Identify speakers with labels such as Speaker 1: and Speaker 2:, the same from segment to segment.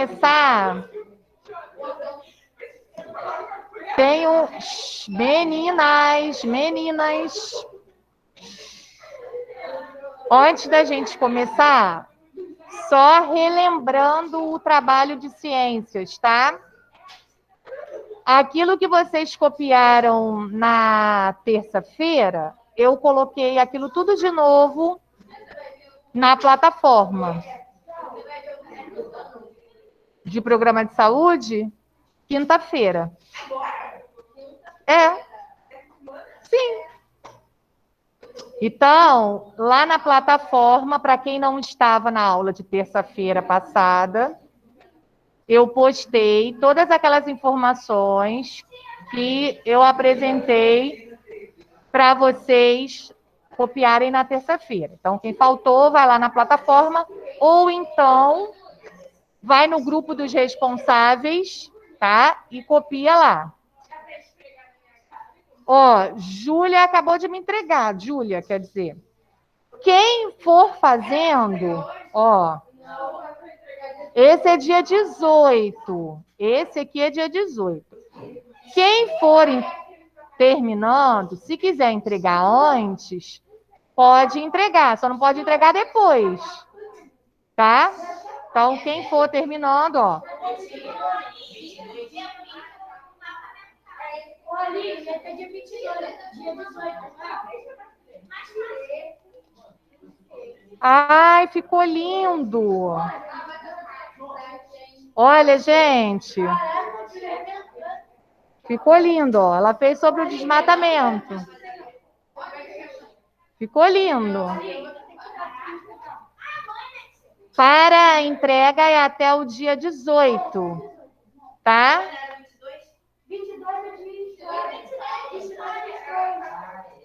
Speaker 1: começar, tenho... Meninas. Antes da gente começar, só relembrando o trabalho de ciências, tá? Aquilo que vocês copiaram na terça-feira, eu coloquei aquilo tudo de novo na plataforma de programa de saúde, quinta-feira. Sim. Então, lá na plataforma, para quem não estava na aula de terça-feira passada, eu postei todas aquelas informações que eu apresentei para vocês copiarem na terça-feira. Então, quem faltou, vai lá na plataforma, ou então vai no grupo dos responsáveis, tá? E copia lá. Ó, Júlia acabou de me entregar. Júlia, quer dizer. Quem for fazendo, ó, esse é dia 18. Esse aqui é dia 18. Quem for terminando, se quiser entregar antes, pode entregar, só não pode entregar depois, tá? Então, quem for terminando, ó. Ai, ficou lindo. Olha, gente. Ficou lindo, ó. Ela fez sobre o desmatamento. Ficou lindo. Para a entrega é até o dia 18, tá?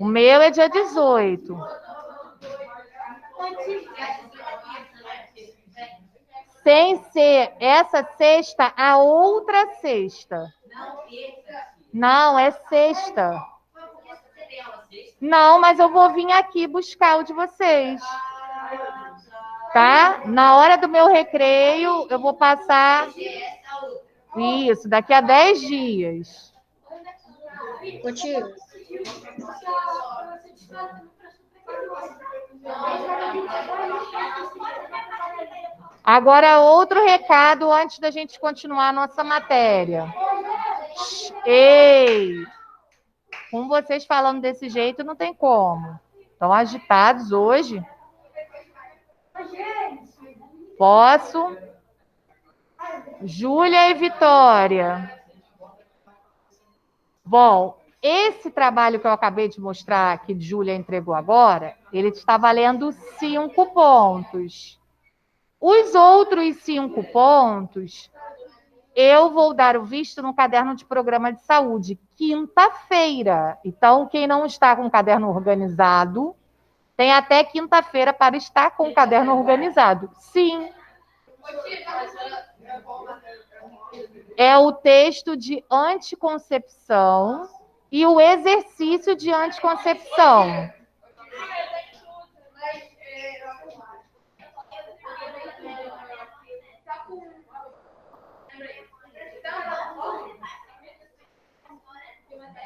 Speaker 1: O meu é dia 18. Sem ser essa sexta, a outra sexta. Não, é sexta. Não, mas eu vou vir aqui buscar o de vocês. Tá? Na hora do meu recreio, eu vou passar... Isso, daqui a 10 dias.
Speaker 2: Ô, tio.
Speaker 1: Agora, outro recado antes da gente continuar a nossa matéria. Ei! Com vocês falando desse jeito, não tem como. Estão agitados hoje. Posso? Júlia e Vitória. Bom, esse trabalho que eu acabei de mostrar, que Júlia entregou agora, ele está valendo 5 pontos. Os outros 5 pontos, eu vou dar o visto no caderno de programa de saúde, quinta-feira. Então, quem não está com o caderno organizado, tem até quinta-feira para estar com o caderno organizado. Sim. É o texto de anticoncepção e o exercício de anticoncepção.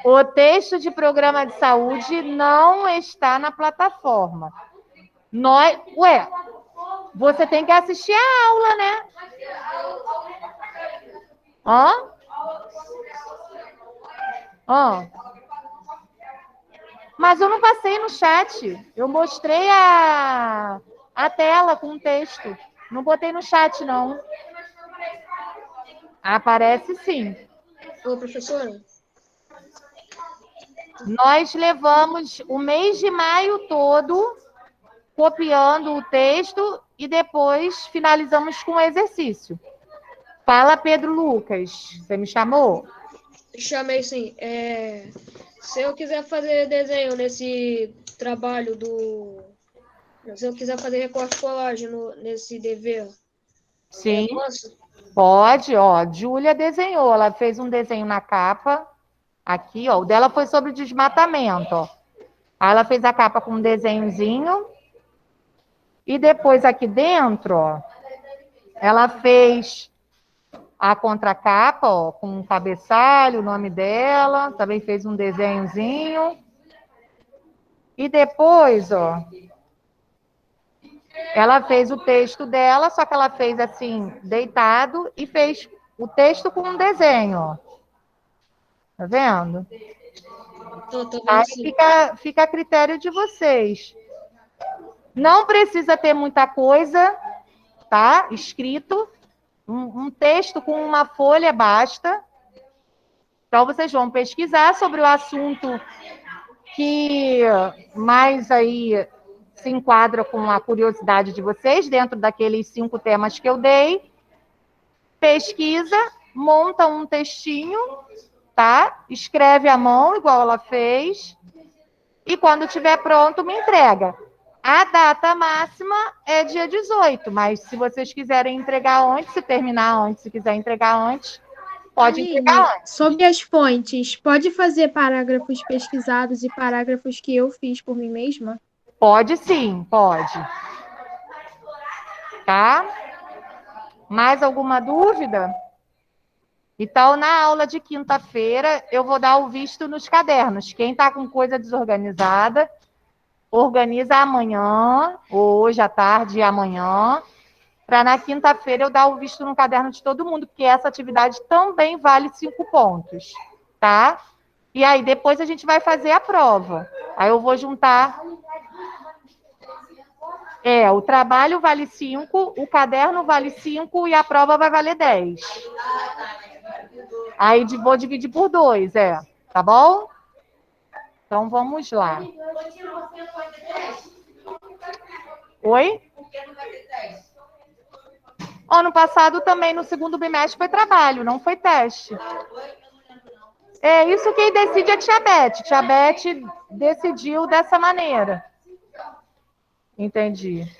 Speaker 1: O texto de programa de saúde não está na plataforma. Ué, você tem que assistir a aula, né? Hã? Mas eu não passei no chat. Eu mostrei a tela com o texto. Não botei no chat, não. Aparece sim.
Speaker 2: Ô, professora.
Speaker 1: Nós levamos o mês de maio todo copiando o texto e depois finalizamos com o exercício. Fala, Pedro Lucas. Você me chamou?
Speaker 2: Chamei sim. Se eu quiser fazer desenho nesse trabalho do... Se eu quiser fazer recorte colagem nesse dever,
Speaker 1: Sim.
Speaker 2: posso?
Speaker 1: Pode, ó. Júlia desenhou. Ela fez um desenho na capa. Aqui, ó. O dela foi sobre desmatamento, ó. Aí ela fez a capa com um desenhozinho. E depois aqui dentro, ó, ela fez a contracapa, ó, com um cabeçalho, o nome dela, também fez um desenhozinho. E depois, ó, ela fez o texto dela, só que ela fez assim, deitado, e fez o texto com um desenho, ó. Tá vendo?
Speaker 2: Tô vendo
Speaker 1: Aí
Speaker 2: sim.
Speaker 1: fica a critério de vocês. Não precisa ter muita coisa, tá? Escrito. Um texto com uma folha basta. Então, vocês vão pesquisar sobre o assunto que mais aí se enquadra com a curiosidade de vocês, dentro daqueles 5 temas que eu dei. Pesquisa, monta um textinho, tá? Escreve à mão, igual ela fez. E quando estiver pronto, me entrega. A data máxima é dia 18, mas se vocês quiserem entregar antes, se terminar antes, se quiser entregar antes, pode
Speaker 3: Aline,
Speaker 1: entregar antes.
Speaker 3: sobre as fontes, pode fazer parágrafos pesquisados e parágrafos que eu fiz por mim mesma?
Speaker 1: Pode sim, pode. Tá? Mais alguma dúvida? Então, na aula de quinta-feira, eu vou dar o visto nos cadernos. Quem está com coisa desorganizada, organiza amanhã, hoje à tarde e amanhã, para na quinta-feira eu dar o visto no caderno de todo mundo, porque essa atividade também vale 5 pontos, tá? E aí depois a gente vai fazer a prova. Aí eu vou juntar. O trabalho vale 5, o caderno vale 5 e a prova vai valer 10. Aí vou dividir por 2, tá bom? Então vamos lá. Oi? Ano passado também, no segundo bimestre, foi trabalho, não foi teste. É isso quem decide é a Tia Beth. Tia Beth decidiu dessa maneira. Entendi.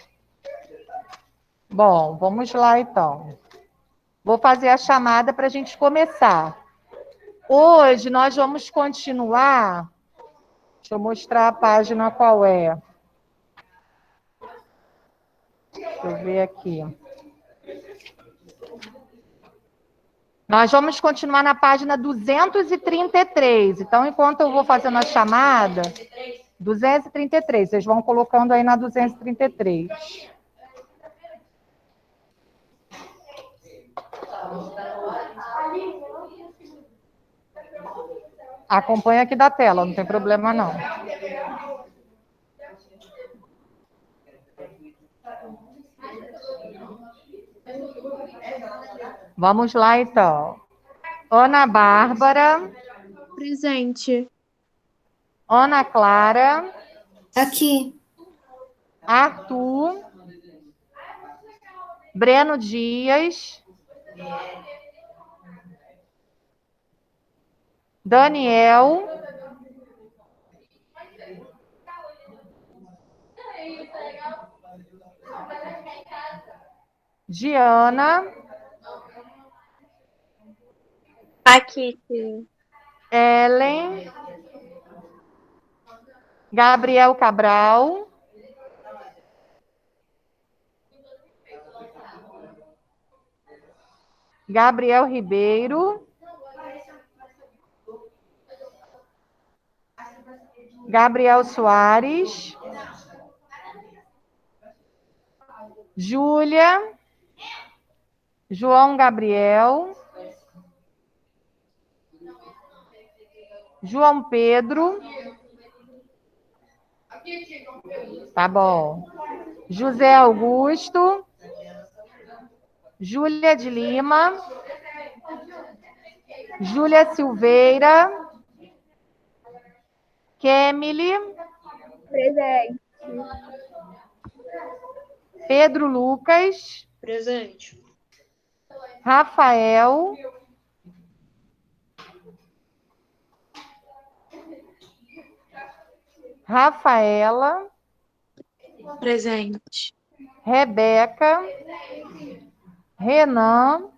Speaker 1: Bom, vamos lá então. Vou fazer a chamada para a gente começar. Hoje nós vamos continuar. Deixa eu mostrar a página qual é. Deixa eu ver aqui. Nós vamos continuar na página 233. Então, enquanto eu vou fazendo a chamada, 233. Vocês vão colocando aí na 233. Acompanha aqui da tela, não tem problema não. Vamos lá, então. Ana Bárbara.
Speaker 3: Presente.
Speaker 1: Ana Clara.
Speaker 4: Aqui.
Speaker 1: Arthur. Breno Dias. Daniel. Diana.
Speaker 4: Aqui, sim.
Speaker 1: Ellen. Gabriel Cabral. Gabriel Ribeiro. Gabriel Soares. Júlia. João Gabriel. João Pedro. Tá bom. José Augusto. Júlia de Lima. Júlia Silveira. Kemily.
Speaker 3: Presente.
Speaker 1: Pedro Lucas.
Speaker 2: Presente.
Speaker 1: Rafael. Rafaela.
Speaker 4: Presente.
Speaker 1: Rebeca. Renan.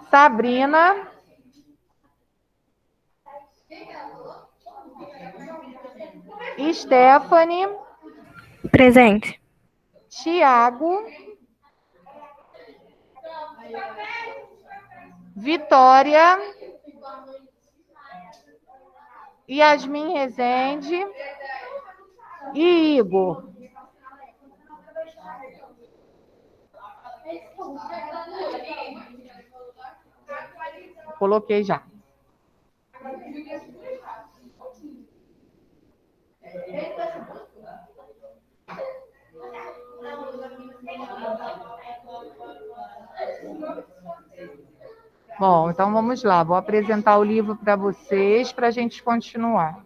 Speaker 1: Sabrina. Stephanie.
Speaker 4: Presente.
Speaker 1: Tiago. Vitória, Yasmin Rezende e Igor. Coloquei já. Bom, então vamos lá. Vou apresentar o livro para vocês para a gente continuar.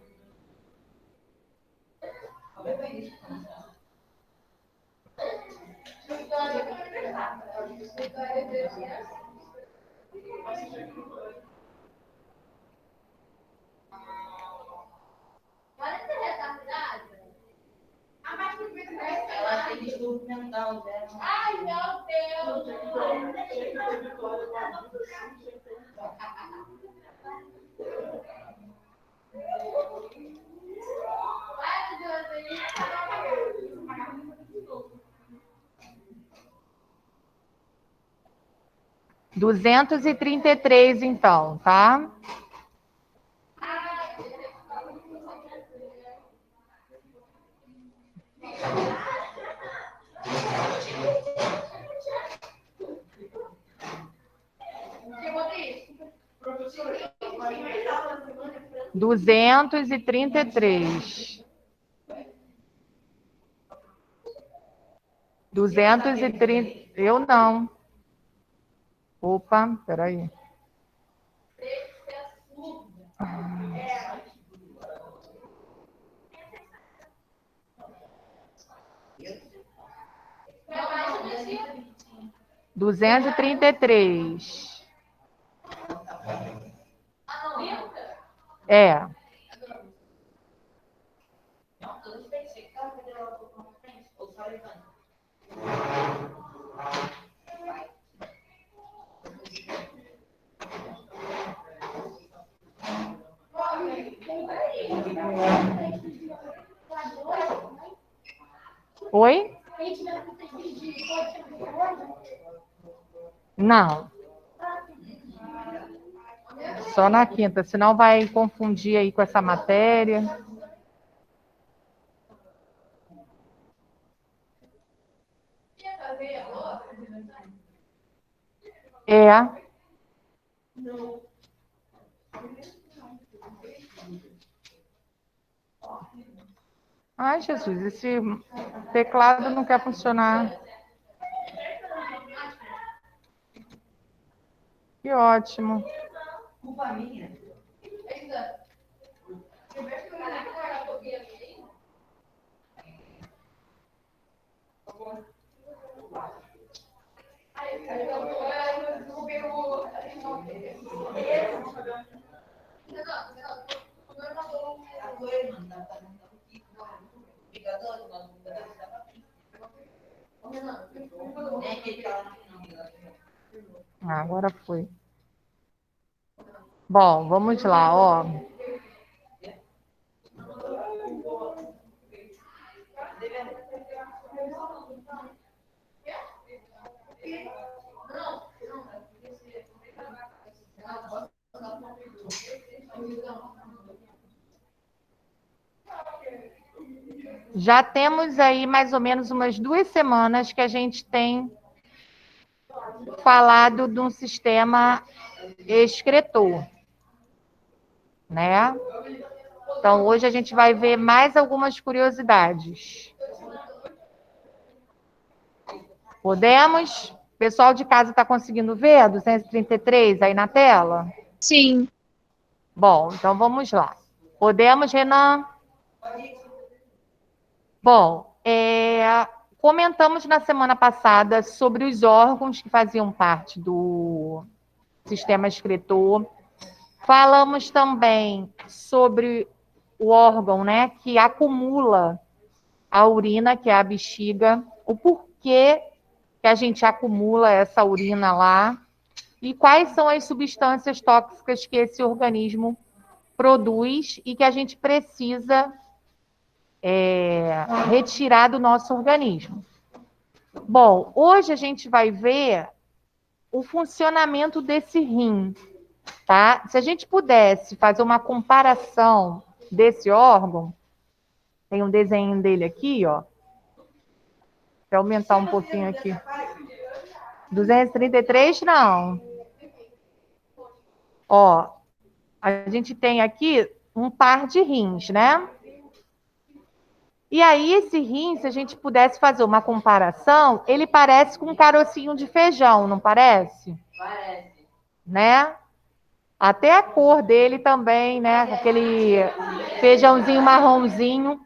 Speaker 5: Ela tem distúrbio mental dela. Ai, meu Deus!
Speaker 1: 233, então, tá? Duzentos e trinta e três. 230. Eu não. Opa, peraí. Duzentos e trinta e três. É. Oi? Não. Só na quinta, senão vai confundir aí com essa matéria. É. Ai, Jesus, esse teclado não quer funcionar. Que ótimo.
Speaker 5: Culpa minha.
Speaker 1: Ah, agora foi. Bom, vamos lá, ó. Já temos aí mais ou menos umas 2 semanas que a gente tem falado de um sistema excretor, né? Então, hoje a gente vai ver mais algumas curiosidades. Podemos? O pessoal de casa está conseguindo ver 233 aí na tela?
Speaker 3: Sim.
Speaker 1: Bom, então vamos lá. Podemos, Renan? Bom, comentamos na semana passada sobre os órgãos que faziam parte do sistema excretor. Falamos também sobre o órgão, né, que acumula a urina, que é a bexiga, o porquê que a gente acumula essa urina lá e quais são as substâncias tóxicas que esse organismo produz e que a gente precisa retirar do nosso organismo. Bom, hoje a gente vai ver o funcionamento desse rim, tá? Se a gente pudesse fazer uma comparação desse órgão, tem um desenho dele aqui, ó. Deixa eu aumentar um pouquinho aqui. 233, não. Ó, a gente tem aqui um par de rins, né? E aí, esse rim, se a gente pudesse fazer uma comparação, ele parece com um carocinho de feijão, não parece?
Speaker 5: Parece.
Speaker 1: Né? Até a cor dele também, né? Aquele feijãozinho marronzinho.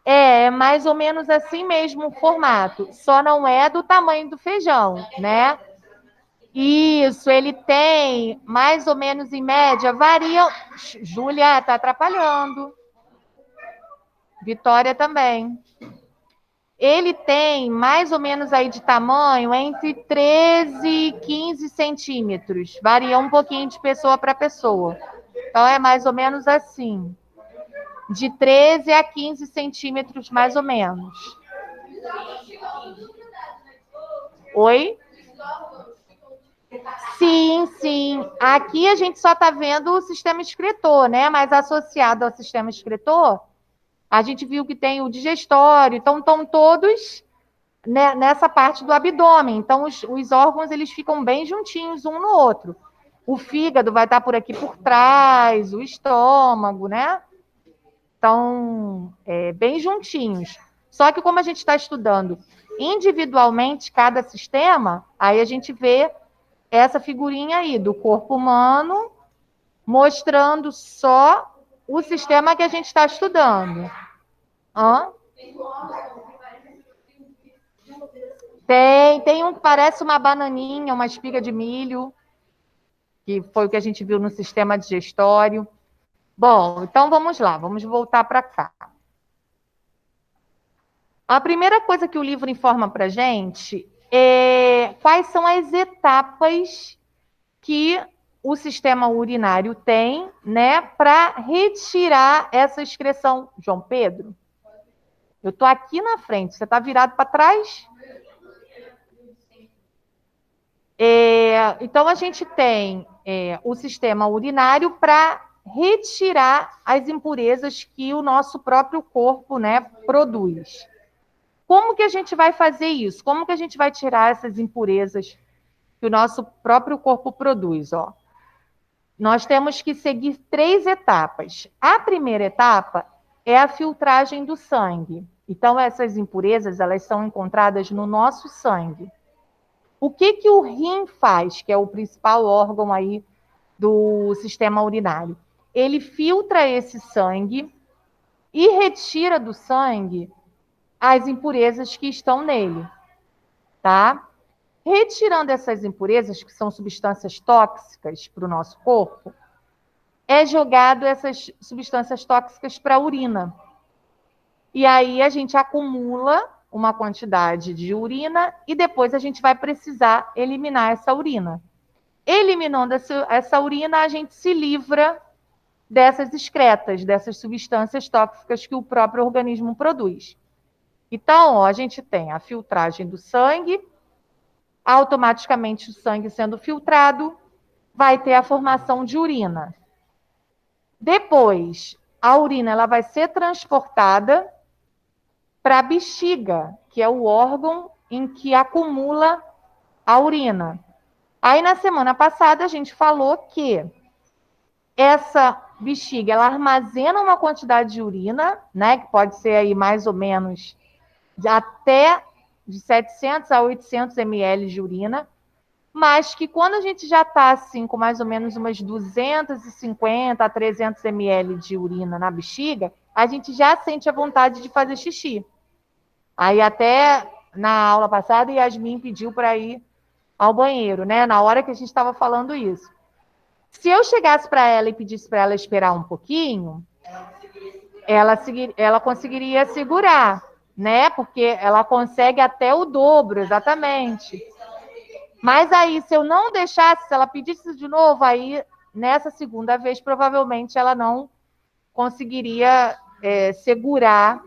Speaker 1: É mais ou menos assim mesmo o formato. Só não é do tamanho do feijão, né? Isso, ele tem mais ou menos em média, varia. Júlia, tá atrapalhando. Vitória também. Ele tem mais ou menos aí de tamanho entre 13 e 15 centímetros. Varia um pouquinho de pessoa para pessoa. Então, é mais ou menos assim. De 13 a 15 centímetros, mais ou menos. Oi? Sim, sim. Aqui a gente só está vendo o sistema excretor, né? Mas associado ao sistema excretor, a gente viu que tem o digestório. Então, estão todos, né, nessa parte do abdômen. Então, os órgãos, eles ficam bem juntinhos um no outro. O fígado vai estar por aqui por trás, o estômago, né? Então, bem juntinhos. Só que como a gente está estudando individualmente cada sistema, aí a gente vê essa figurinha aí do corpo humano mostrando só o sistema que a gente está estudando. Hã? Tem um que parece uma bananinha, uma espiga de milho, que foi o que a gente viu no sistema digestório. Bom, então vamos lá, vamos voltar para cá. A primeira coisa que o livro informa para a gente é quais são as etapas que o sistema urinário tem, né, para retirar essa excreção. João Pedro, eu estou aqui na frente, você está virado para trás? Então, a gente tem o sistema urinário para retirar as impurezas que o nosso próprio corpo, né, produz. Como que a gente vai fazer isso? Como que a gente vai tirar essas impurezas que o nosso próprio corpo produz? Ó, nós temos que seguir 3 etapas. A primeira etapa é a filtragem do sangue. Então, essas impurezas, elas são encontradas no nosso sangue. O que que o rim faz, que é o principal órgão aí do sistema urinário? Ele filtra esse sangue e retira do sangue as impurezas que estão nele, tá? Retirando essas impurezas, que são substâncias tóxicas para o nosso corpo, é jogado essas substâncias tóxicas para a urina. E aí a gente acumula uma quantidade de urina e depois a gente vai precisar eliminar essa urina. Eliminando essa urina, a gente se livra dessas excretas, dessas substâncias tóxicas que o próprio organismo produz. Então, ó, a gente tem a filtragem do sangue, automaticamente o sangue sendo filtrado, vai ter a formação de urina. Depois, a urina ela vai ser transportada para a bexiga, que é o órgão em que acumula a urina. Aí, na semana passada, a gente falou que essa bexiga, ela armazena uma quantidade de urina, né, que pode ser aí mais ou menos até de 700 a 800 ml de urina, mas que quando a gente já está assim com mais ou menos umas 250 a 300 ml de urina na bexiga, a gente já sente a vontade de fazer xixi. Aí até na aula passada, Yasmin pediu para ir ao banheiro, né? Na hora que a gente estava falando isso. Se eu chegasse para ela e pedisse para ela esperar um pouquinho, ela conseguiria segurar, né? Porque ela consegue até o dobro, exatamente. Mas aí, se eu não deixasse, se ela pedisse de novo, aí, nessa segunda vez, provavelmente ela não conseguiria segurar.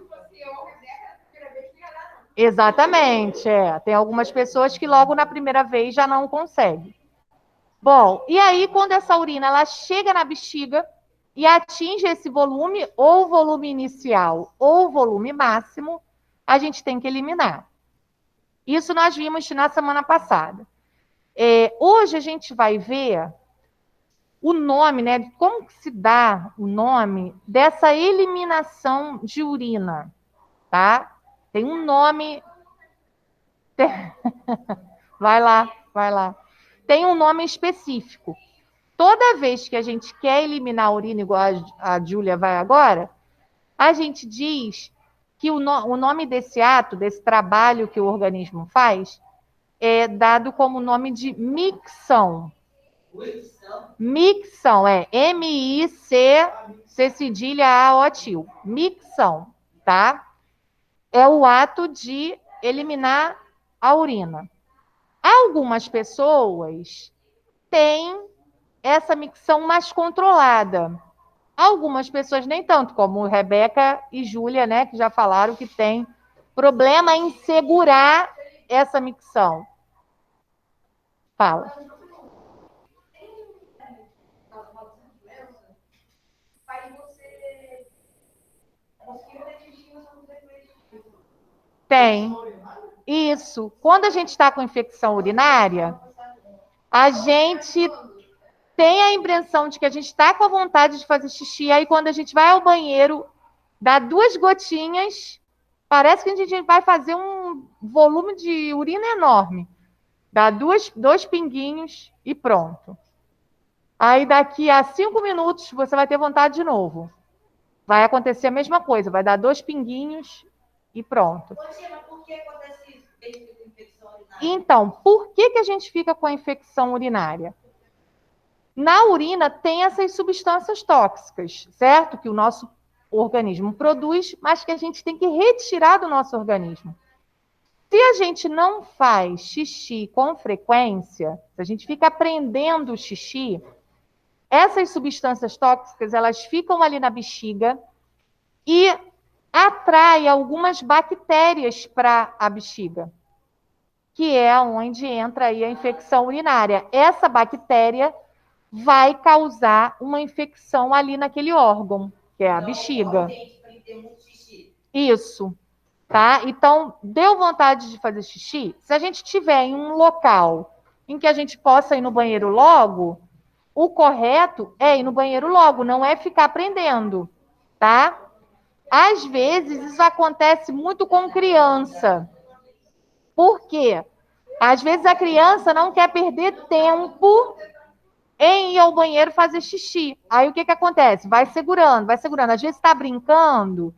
Speaker 1: Exatamente, Tem algumas pessoas que logo na primeira vez já não conseguem. Bom, e aí quando essa urina ela chega na bexiga e atinge esse volume, ou volume inicial, ou volume máximo, a gente tem que eliminar. Isso nós vimos na semana passada. Hoje a gente vai ver o nome, né? Como que se dá o nome dessa eliminação de urina, tá? Tem um nome. Vai lá, vai lá. Tem um nome específico. Toda vez que a gente quer eliminar a urina, igual a Júlia vai agora, a gente diz que o nome desse ato, desse trabalho que o organismo faz, é dado como nome de micção. Micção, M-I-C, C cedilha A-O-T-I-O. Micção, tá? É o ato de eliminar a urina. Algumas pessoas têm essa micção mais controlada. Algumas pessoas nem tanto, como Rebeca e Júlia, né, que já falaram que tem problema em segurar essa micção. Fala. Tem. Isso. Quando a gente está com infecção urinária, a gente tem a impressão de que a gente está com a vontade de fazer xixi, aí quando a gente vai ao banheiro, dá 2 gotinhas, parece que a gente vai fazer um volume de urina enorme. Dá 2 pinguinhos e pronto. Aí daqui a 5 minutos você vai ter vontade de novo. Vai acontecer a mesma coisa, vai dar 2 pinguinhos e pronto.
Speaker 5: Poxa, mas por que acontece isso? Desde que infecção urinária?
Speaker 1: Então, por que a gente fica com a infecção urinária? Na urina tem essas substâncias tóxicas, certo? Que o nosso organismo produz, mas que a gente tem que retirar do nosso organismo. Se a gente não faz xixi com frequência, se a gente fica prendendo o xixi, essas substâncias tóxicas, elas ficam ali na bexiga e atraem algumas bactérias para a bexiga, que é onde entra aí a infecção urinária. Essa bactéria vai causar uma infecção ali naquele órgão, que é a bexiga. Isso, tá? Então, deu vontade de fazer xixi? Se a gente estiver em um local em que a gente possa ir no banheiro logo, o correto é ir no banheiro logo, não é ficar prendendo, tá? Às vezes, isso acontece muito com criança. Por quê? Às vezes a criança não quer perder tempo em ir ao banheiro fazer xixi. Aí o que acontece? Vai segurando, vai segurando. Às vezes está brincando,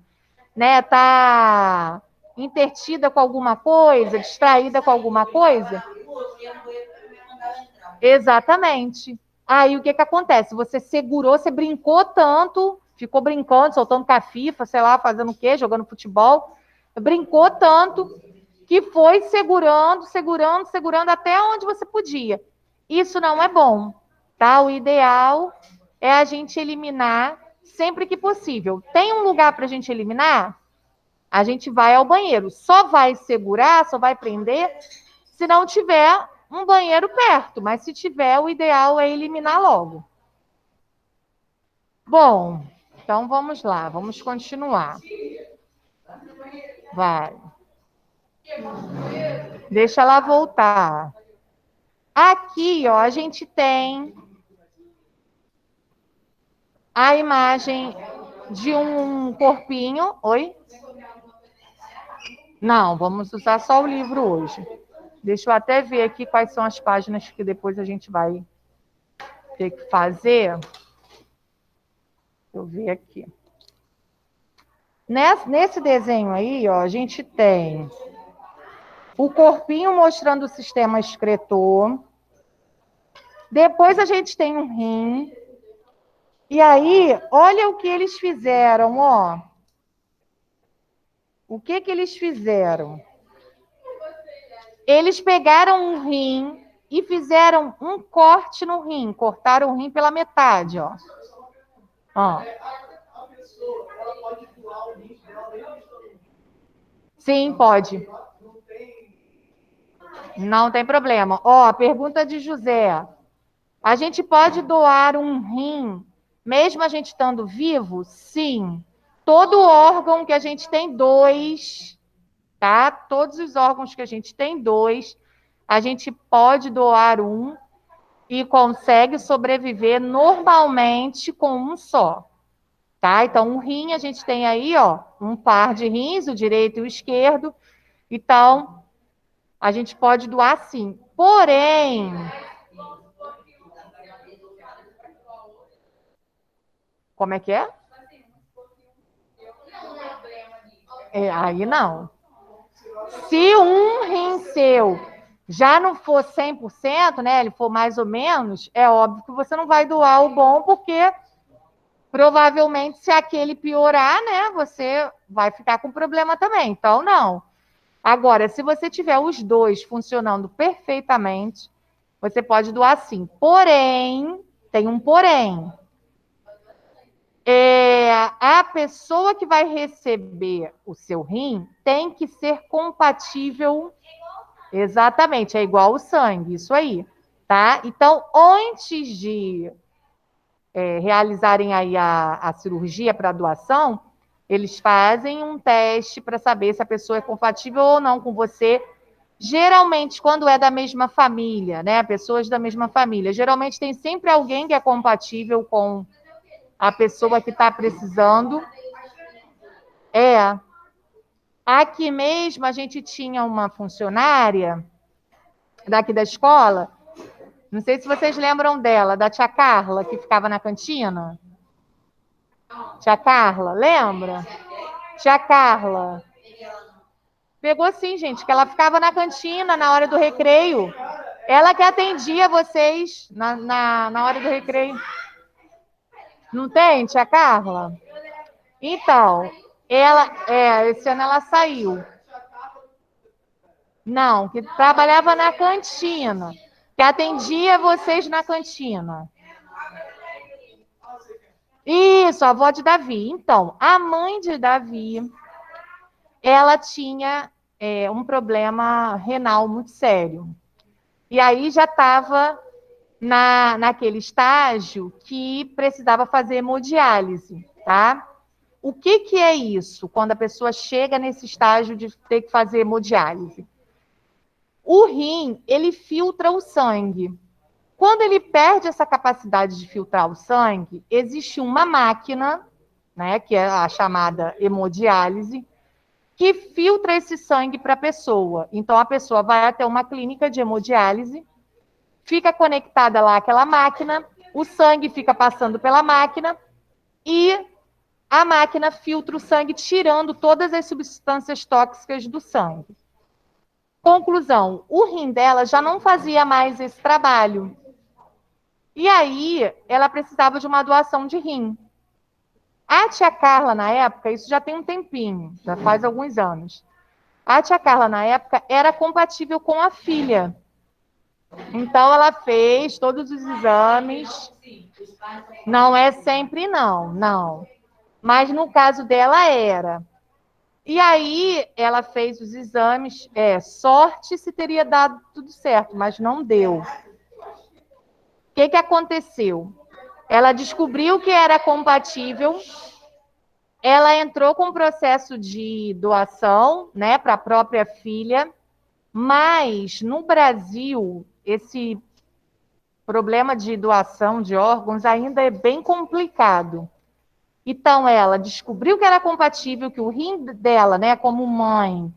Speaker 1: né? Está intertida com alguma coisa, distraída com alguma coisa. Exatamente. Aí o que acontece? Você segurou, você brincou tanto, ficou brincando, soltando cafifa, sei lá, fazendo o quê? Jogando futebol. Brincou tanto que foi segurando, segurando, segurando até onde você podia. Isso não é bom, tá? O ideal é a gente eliminar sempre que possível. Tem um lugar para a gente eliminar? A gente vai ao banheiro. Só vai segurar, só vai prender se não tiver um banheiro perto. Mas se tiver, o ideal é eliminar logo. Bom, então vamos lá, vamos continuar. Vai. Deixa ela voltar. Aqui, ó, a gente tem a imagem de um corpinho. Oi? Não, vamos usar só o livro hoje. Deixa eu até ver aqui quais são as páginas que depois a gente vai ter que fazer. Deixa eu ver aqui. Nesse desenho aí, ó, a gente tem o corpinho mostrando o sistema excretor. Depois a gente tem um rim. E aí, olha o que eles fizeram, ó. O que eles fizeram? Eles pegaram um rim e fizeram um corte no rim. Cortaram o rim pela metade, ó. Ó. Sim, pode. Não tem problema. Ó, pergunta de José. A gente pode doar um rim, mesmo a gente estando vivo? Sim. Todo órgão que a gente tem dois, tá? Todos os órgãos que a gente tem dois, a gente pode doar um e consegue sobreviver normalmente com um só, tá? Então, um rim, a gente tem aí, ó, um par de rins, o direito e o esquerdo. Então, a gente pode doar sim. Porém, como é que é? Aí não. Se um rim seu já não for 100%, né, ele for mais ou menos, é óbvio que você não vai doar o bom, porque provavelmente se aquele piorar, né, você vai ficar com problema também. Então, não. Agora, se você tiver os dois funcionando perfeitamente, você pode doar sim. Porém, tem um porém. A pessoa que vai receber o seu rim tem que ser compatível. Exatamente, é igual o sangue, isso aí, tá? Então, antes de realizarem aí a cirurgia para doação, eles fazem um teste para saber se a pessoa é compatível ou não com você. Geralmente, quando é da mesma família, né? Pessoas da mesma família, geralmente tem sempre alguém que é compatível com a pessoa que está precisando. Aqui mesmo a gente tinha uma funcionária daqui da escola, não sei se vocês lembram dela, da tia Carla, que ficava na cantina. Tia Carla, lembra? Tia Carla. Pegou sim, gente, que ela ficava na cantina na hora do recreio. Ela que atendia vocês na hora do recreio. Não tem, tia Carla? Então, esse ano ela saiu. Não, que trabalhava na cantina, que atendia vocês na cantina. Isso, a avó de Davi. Então, a mãe de Davi, ela tinha um problema renal muito sério. E aí já estava naquele estágio que precisava fazer hemodiálise, tá? O que é isso, quando a pessoa chega nesse estágio de ter que fazer hemodiálise? O rim, ele filtra o sangue. Quando ele perde essa capacidade de filtrar o sangue, existe uma máquina, né, que é a chamada hemodiálise, que filtra esse sangue para a pessoa. Então, a pessoa vai até uma clínica de hemodiálise, fica conectada lá àquela máquina, o sangue fica passando pela máquina e a máquina filtra o sangue, tirando todas as substâncias tóxicas do sangue. Conclusão, o rim dela já não fazia mais esse trabalho. E aí, ela precisava de uma doação de rim. A tia Carla, na época, isso já tem um tempinho, já faz alguns anos. A tia Carla, na época, era compatível com a filha. Então, ela fez todos os exames. Não é sempre, não. Mas no caso dela, era. E aí, ela fez os exames. Sorte se teria dado tudo certo, mas não deu. O que aconteceu? Ela descobriu que era compatível, ela entrou com um processo de doação, né, para a própria filha, mas no Brasil, esse problema de doação de órgãos ainda é bem complicado. Então, ela descobriu que era compatível, que o rim dela, né, como mãe,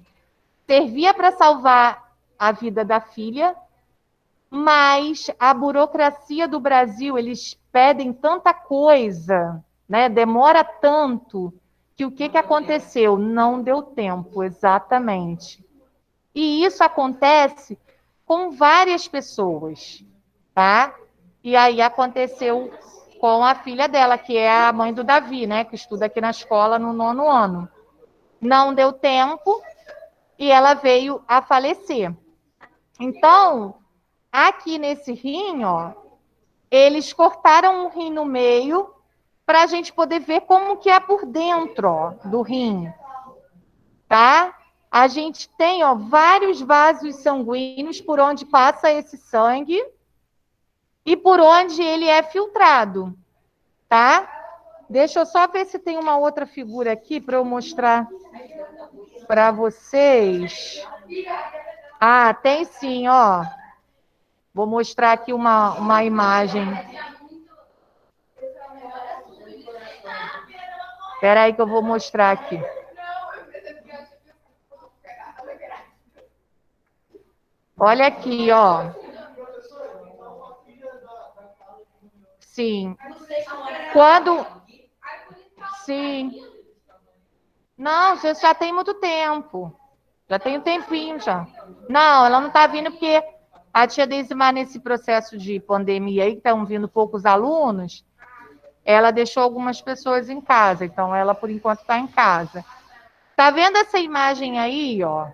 Speaker 1: servia para salvar a vida da filha, mas a burocracia do Brasil, eles pedem tanta coisa, né? Demora tanto, que o que aconteceu? Não deu tempo, exatamente. E isso acontece com várias pessoas, tá? E aí aconteceu com a filha dela, que é a mãe do Davi, né? Que estuda aqui na escola no 9º ano. Não deu tempo e ela veio a falecer. Então, aqui nesse rim, ó, eles cortaram um rim no meio para a gente poder ver como que é por dentro, ó, do rim, tá? A gente tem, ó, vários vasos sanguíneos por onde passa esse sangue e por onde ele é filtrado, tá? Deixa eu só ver se tem uma outra figura aqui para eu mostrar para vocês. Ah, tem sim, ó. Vou mostrar aqui uma imagem. Espera aí que eu vou mostrar aqui. Olha aqui, ó. Sim. Quando... Sim. Não, você já tem muito tempo. Já tem um tempinho já. Não, ela não está vindo porque a tia Deisimar, nesse processo de pandemia aí, que estão vindo poucos alunos, ela deixou algumas pessoas em casa. Então, ela, por enquanto, está em casa. Tá vendo essa imagem aí, ó?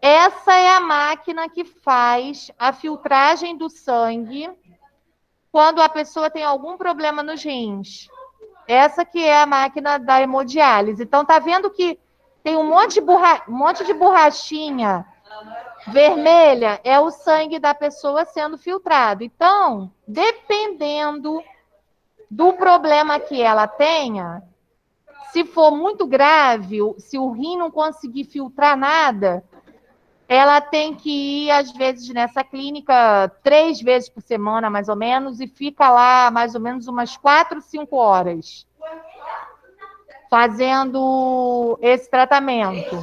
Speaker 1: Essa é a máquina que faz a filtragem do sangue quando a pessoa tem algum problema nos rins. Essa que é a máquina da hemodiálise. Então, tá vendo que tem um monte de borrachinha vermelha? É o sangue da pessoa sendo filtrado. Então, dependendo do problema que ela tenha, se for muito grave, se o rim não conseguir filtrar nada, ela tem que ir, às vezes, nessa clínica 3 vezes por semana, mais ou menos, e fica lá mais ou menos umas 4, 5 horas fazendo esse tratamento.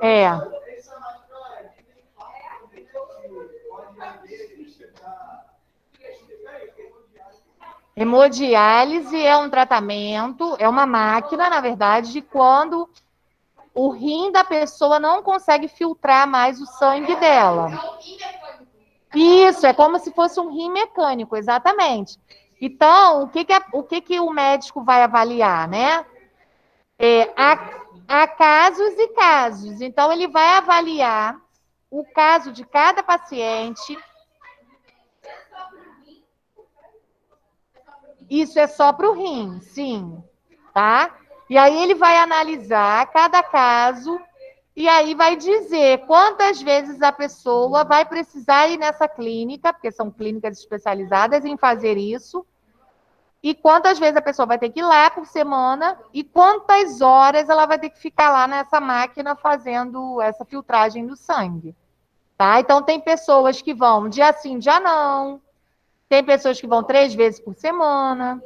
Speaker 1: É. Hemodiálise é um tratamento, é uma máquina, na verdade, de quando o rim da pessoa não consegue filtrar mais o sangue dela. Isso, é como se fosse um rim mecânico, exatamente. Então, o que o médico vai avaliar, né? Há casos e casos. Então, ele vai avaliar o caso de cada paciente. Isso é só para o rim, sim, tá? E aí ele vai analisar cada caso e aí vai dizer quantas vezes a pessoa vai precisar ir nessa clínica, porque são clínicas especializadas em fazer isso, e quantas vezes a pessoa vai ter que ir lá por semana e quantas horas ela vai ter que ficar lá nessa máquina fazendo essa filtragem do sangue, tá? Então, tem pessoas que vão dia sim, dia não, tem pessoas que vão 3 vezes por semana.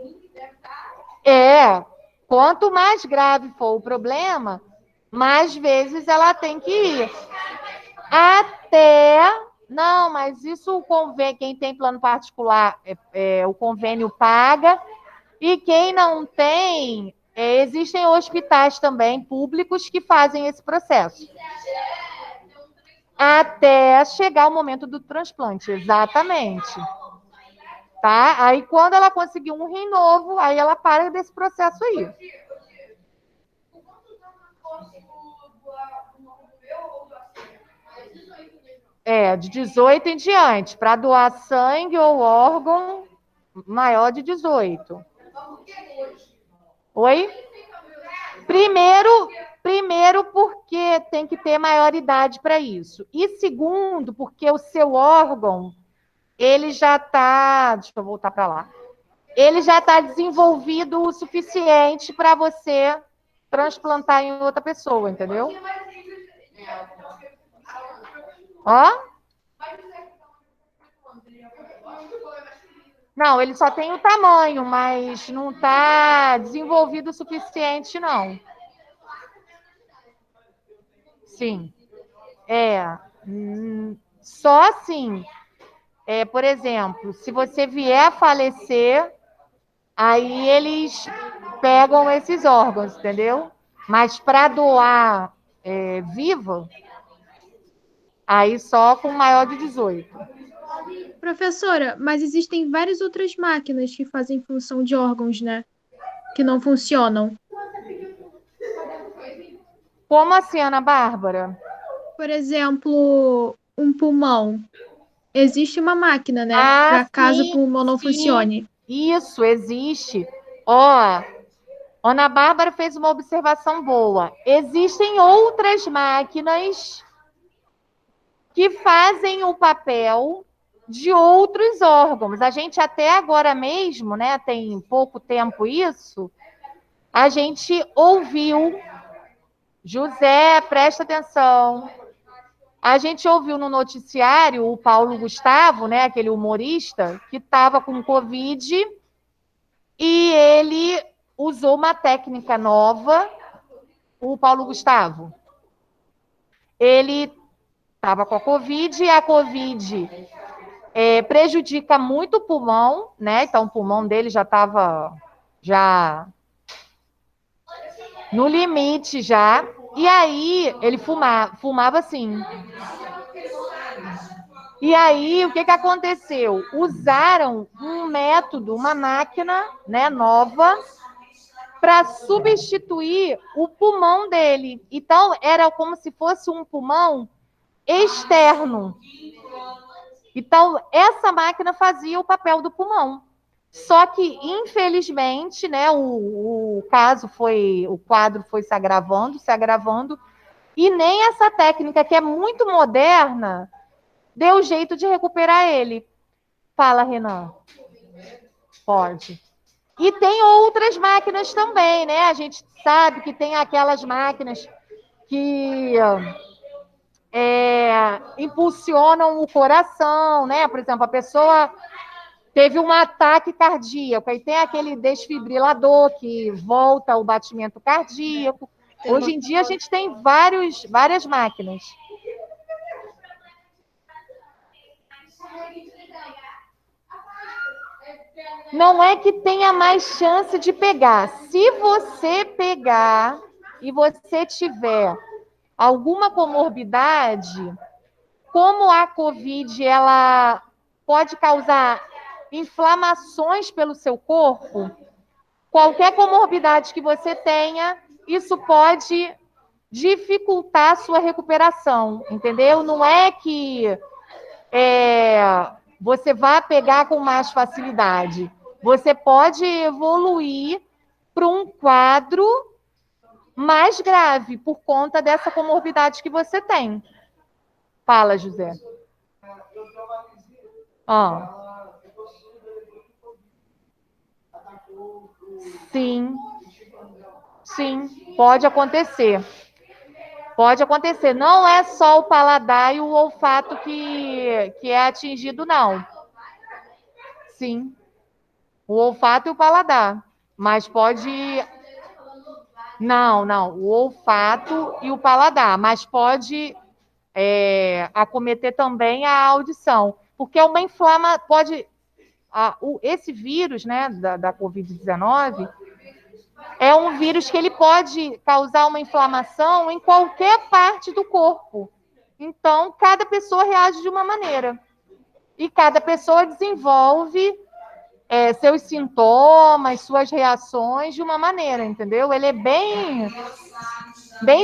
Speaker 1: Quanto mais grave for o problema, mais vezes ela tem que ir. Não, mas isso o convênio, quem tem plano particular, o convênio paga, e quem não tem, existem hospitais também públicos que fazem esse processo. Até chegar o momento do transplante, exatamente. Tá? Aí, quando ela conseguir um rim novo, aí ela para desse processo aí. De 18 em diante, para doar sangue ou órgão maior de 18. Oi? Primeiro, porque tem que ter maioridade para isso. E segundo, porque o seu órgão, ele já está... Deixa eu voltar para lá. Ele já está desenvolvido o suficiente para você transplantar em outra pessoa, entendeu? Ó. Não, ele só tem o tamanho, mas não está desenvolvido o suficiente, não. Sim. Só assim. Por exemplo, se você vier a falecer, aí eles pegam esses órgãos, entendeu? Mas para doar vivo, aí só com maior de 18.
Speaker 3: Professora, mas existem várias outras máquinas que fazem função de órgãos, né? Que não funcionam.
Speaker 1: Como assim, Ana Bárbara?
Speaker 3: Por exemplo, um pulmão. Existe uma máquina, né?
Speaker 1: Ah,
Speaker 3: Para caso
Speaker 1: sim,
Speaker 3: o pulmão não
Speaker 1: sim.
Speaker 3: funcione.
Speaker 1: Isso, existe. Ó, Ana Bárbara fez uma observação boa. Existem outras máquinas que fazem o papel de outros órgãos. A gente até agora mesmo, né, tem pouco tempo isso, a gente ouviu, José, presta atenção, a gente ouviu no noticiário o Paulo Gustavo, né, aquele humorista, que estava com Covid e ele usou uma técnica nova, o Paulo Gustavo. Ele estava com a Covid e a Covid prejudica muito o pulmão, né? Então o pulmão dele já estava no limite já. E aí ele fumava assim. E aí o que aconteceu? Usaram um método, uma máquina, né, nova, para substituir o pulmão dele. Então era como se fosse um pulmão externo. Então, essa máquina fazia o papel do pulmão. Só que, infelizmente, né, o quadro foi se agravando, e nem essa técnica, que é muito moderna, deu jeito de recuperar ele. Fala, Renan. Pode. E tem outras máquinas também, né? A gente sabe que tem aquelas máquinas que impulsionam o coração, né? Por exemplo, a pessoa teve um ataque cardíaco, aí tem aquele desfibrilador que volta o batimento cardíaco. Hoje em dia a gente tem várias máquinas. Não é que tenha mais chance de pegar. Se você pegar e você tiver alguma comorbidade, como a COVID ela pode causar inflamações pelo seu corpo, qualquer comorbidade que você tenha, isso pode dificultar a sua recuperação, entendeu? Não é que você vai pegar com mais facilidade. Você pode evoluir para um quadro mais grave por conta dessa comorbidade que você tem. Fala, José. Sim. Sim, pode acontecer. Pode acontecer. Não é só o paladar e o olfato que é atingido, não. Sim. O olfato e o paladar. Mas pode... Não. O olfato e o paladar. Mas pode acometer também a audição. Porque é uma pode... esse vírus, né, da Covid-19... é um vírus que ele pode causar uma inflamação em qualquer parte do corpo. Então, cada pessoa reage de uma maneira. E cada pessoa desenvolve seus sintomas, suas reações de uma maneira, entendeu? Ele é bem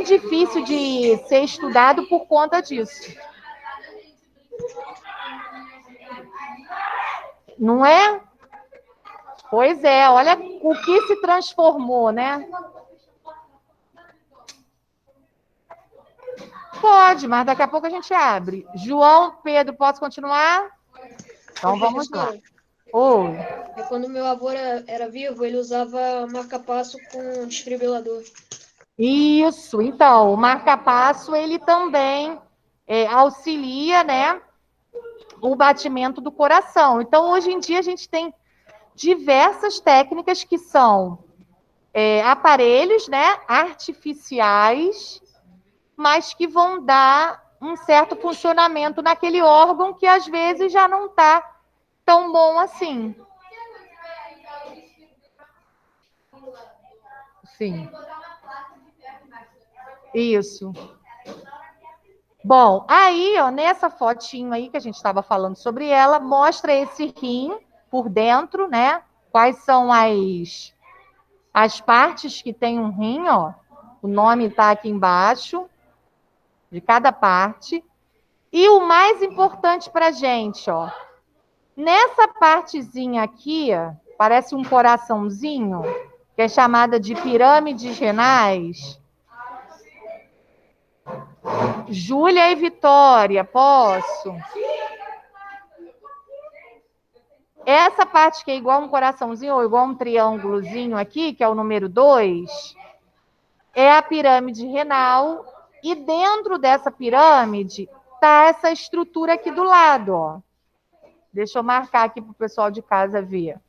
Speaker 1: difícil de ser estudado por conta disso. Não é? Pois é, olha o que se transformou, né? Pode, mas daqui a pouco a gente abre. João, Pedro, posso continuar? Então vamos lá. Oi.
Speaker 2: Quando meu avô era vivo, ele usava marca-passo com desfibrilador.
Speaker 1: Isso, então, o marca-passo, ele também auxilia, né, o batimento do coração. Então, hoje em dia, a gente tem diversas técnicas que são aparelhos, né, artificiais, mas que vão dar um certo funcionamento naquele órgão que às vezes já não está tão bom assim. Sim. Isso. Bom, aí, ó, nessa fotinho aí que a gente estava falando sobre ela, mostra esse rim por dentro, né? Quais são as partes que tem um rim, ó. O nome está aqui embaixo, de cada parte. E o mais importante para a gente, ó. Nessa partezinha aqui, ó, parece um coraçãozinho, que é chamada de pirâmides renais. Júlia e Vitória, posso? Essa parte que é igual um coraçãozinho ou igual um triângulozinho aqui, que é o número 2, é a pirâmide renal. E dentro dessa pirâmide está essa estrutura aqui do lado, ó. Deixa eu marcar aqui para o pessoal de casa ver.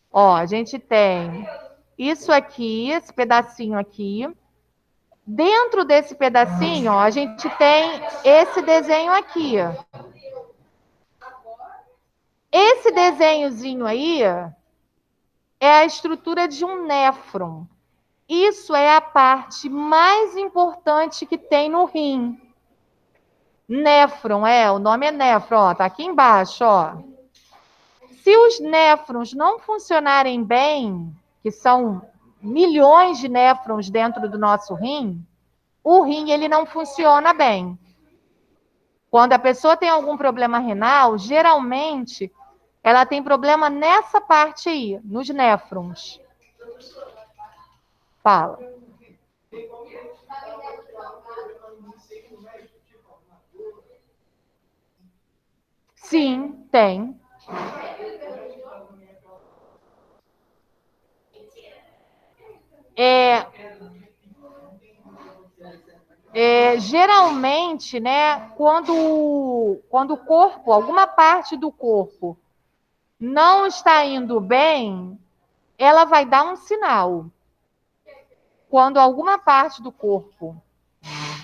Speaker 1: Ó, a gente tem isso aqui, esse pedacinho aqui. Dentro desse pedacinho, ó, a gente tem esse desenho aqui. Esse desenhozinho aí é a estrutura de um néfron. Isso é a parte mais importante que tem no rim. Néfron, o nome é néfron, ó, tá aqui embaixo, ó. Se os néfrons não funcionarem bem, que são milhões de néfrons dentro do nosso rim, o rim ele não funciona bem. Quando a pessoa tem algum problema renal, geralmente ela tem problema nessa parte aí, nos néfrons. Fala. Sim, tem. Geralmente, né, quando o corpo, alguma parte do corpo não está indo bem, ela vai dar um sinal. Quando alguma parte do corpo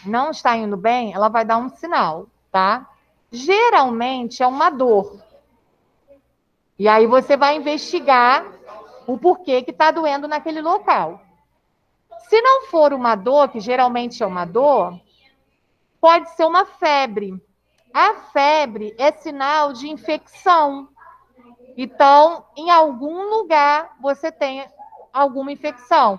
Speaker 1: não está indo bem, ela vai dar um sinal, tá? Geralmente é uma dor. E aí você vai investigar o porquê que está doendo naquele local. Se não for uma dor, que geralmente é uma dor, pode ser uma febre. A febre é sinal de infecção. Então, em algum lugar você tem alguma infecção.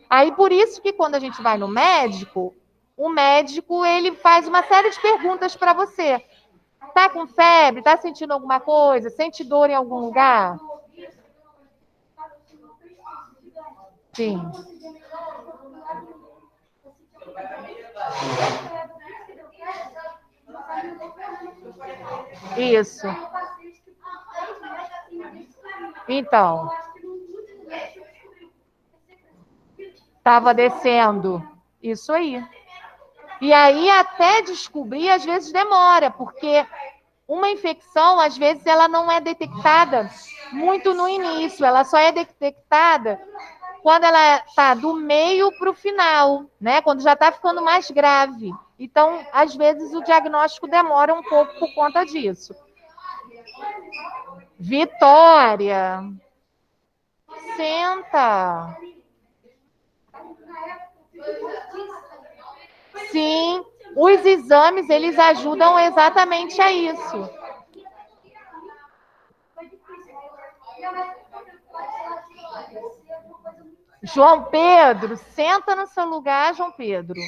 Speaker 1: Aí, por isso que quando a gente vai no médico, o médico ele faz uma série de perguntas para você. Tá com febre? Tá sentindo alguma coisa? Sente dor em algum lugar? Sim. Isso. Então, estava descendo. Isso aí. E aí, até descobrir, às vezes demora, porque uma infecção, às vezes, ela não é detectada muito no início, ela só é detectada quando ela está do meio para o final, né? Quando já está ficando mais grave. Então, às vezes, o diagnóstico demora um pouco por conta disso. Vitória, senta. Sim, os exames, eles ajudam exatamente a isso. João Pedro, senta no seu lugar, João Pedro.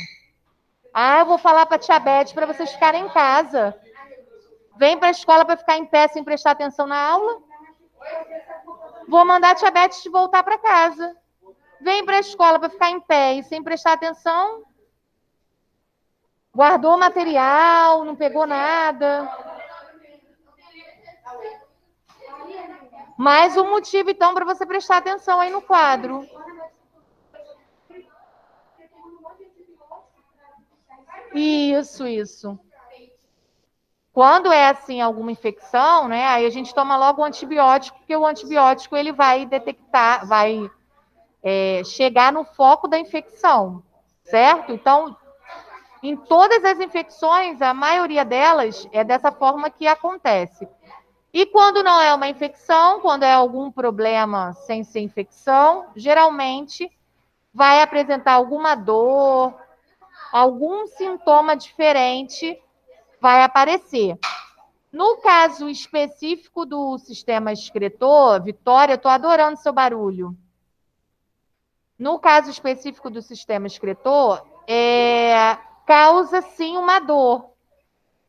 Speaker 1: Ah, eu vou falar para a tia Beth para vocês ficarem em casa. Vem para a escola para ficar em pé sem prestar atenção na aula. Vou mandar a tia Beth voltar para casa. Vem para a escola para ficar em pé e sem prestar atenção. Guardou o material, não pegou nada. Mais um motivo, então, para você prestar atenção aí no quadro. Isso. Quando é assim alguma infecção, né? Aí a gente toma logo o antibiótico, porque o antibiótico ele vai detectar, vai chegar no foco da infecção, certo? Então, em todas as infecções, a maioria delas é dessa forma que acontece. E quando não é uma infecção, quando é algum problema sem ser infecção, geralmente vai apresentar alguma dor, algum sintoma diferente vai aparecer. No caso específico do sistema excretor, Vitória, eu estou adorando seu barulho. No caso específico do sistema excretor, causa sim uma dor,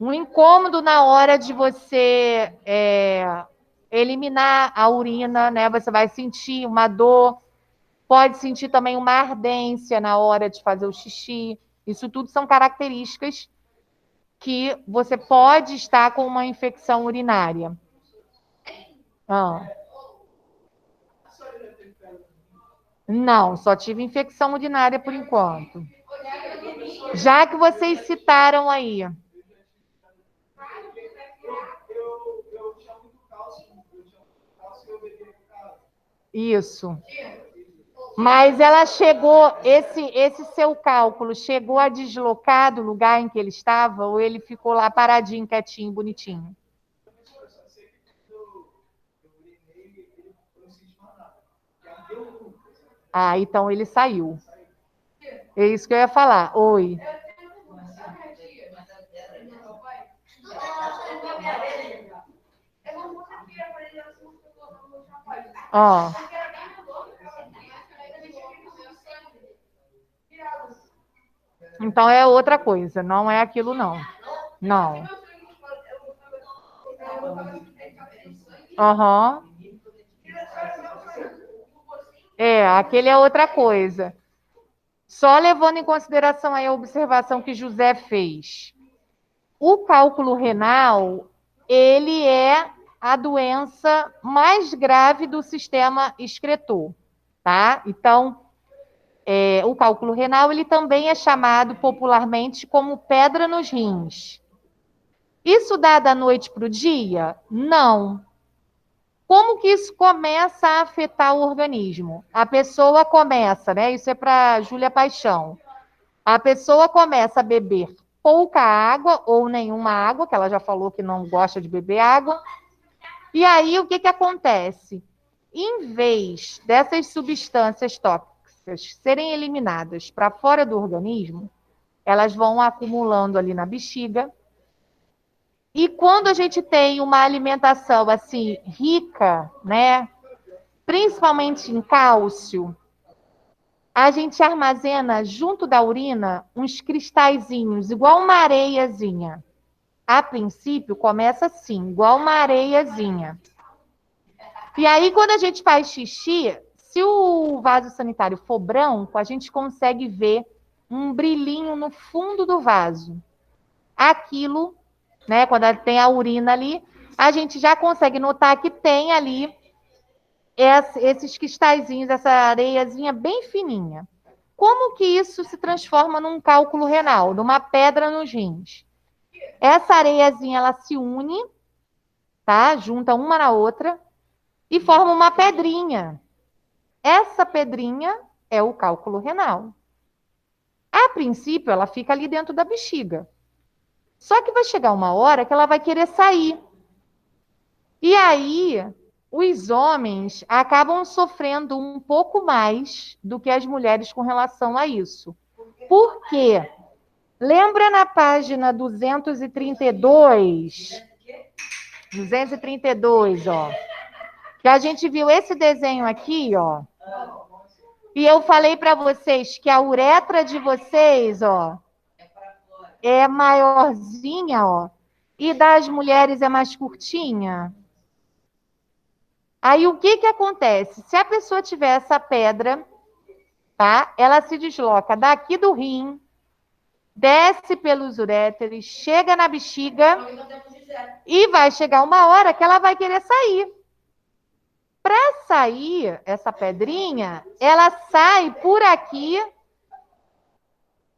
Speaker 1: um incômodo na hora de você eliminar a urina, né? Você vai sentir uma dor, pode sentir também uma ardência na hora de fazer o xixi. Isso tudo são características que você pode estar com uma infecção urinária. Ah. Não, só tive infecção urinária por enquanto. Já que vocês citaram aí. Isso. Mas ela chegou, esse seu cálculo chegou a deslocar do lugar em que ele estava ou ele ficou lá paradinho, quietinho, bonitinho? Ah, então ele saiu. É isso que eu ia falar. Oi. Ó. Então é outra coisa, não é aquilo não. Não. Aham. Aquele é outra coisa. Só levando em consideração aí a observação que José fez. O cálculo renal, ele é a doença mais grave do sistema excretor, tá? Então, o cálculo renal, ele também é chamado popularmente como pedra nos rins. Isso dá da noite para o dia? Não. Como que isso começa a afetar o organismo? A pessoa começa, né? Isso é para Júlia Paixão. A pessoa começa a beber pouca água ou nenhuma água, que ela já falou que não gosta de beber água. E aí, o que acontece? Em vez dessas substâncias tóxicas serem eliminadas para fora do organismo, elas vão acumulando ali na bexiga. E quando a gente tem uma alimentação assim rica, né, principalmente em cálcio, a gente armazena junto da urina uns cristalzinhos, igual uma areiazinha. A princípio, começa assim, igual uma areiazinha. E aí, quando a gente faz xixi, se o vaso sanitário for branco, a gente consegue ver um brilhinho no fundo do vaso. Aquilo, né, quando tem a urina ali, a gente já consegue notar que tem ali esses cristalzinhos, essa areiazinha bem fininha. Como que isso se transforma num cálculo renal, numa pedra nos rins? Essa areiazinha, ela se une, tá? Junta uma na outra e forma uma pedrinha. Essa pedrinha é o cálculo renal. A princípio, ela fica ali dentro da bexiga. Só que vai chegar uma hora que ela vai querer sair. E aí, os homens acabam sofrendo um pouco mais do que as mulheres com relação a isso. Por quê? Lembra na página 232? 232, ó. Que a gente viu esse desenho aqui, ó. E eu falei para vocês que a uretra de vocês, ó, é maiorzinha, ó. E das mulheres é mais curtinha. Aí o que acontece? Se a pessoa tiver essa pedra, tá? Ela se desloca daqui do rim, desce pelos uréteres, chega na bexiga e vai chegar uma hora que ela vai querer sair. Para sair essa pedrinha, ela sai por aqui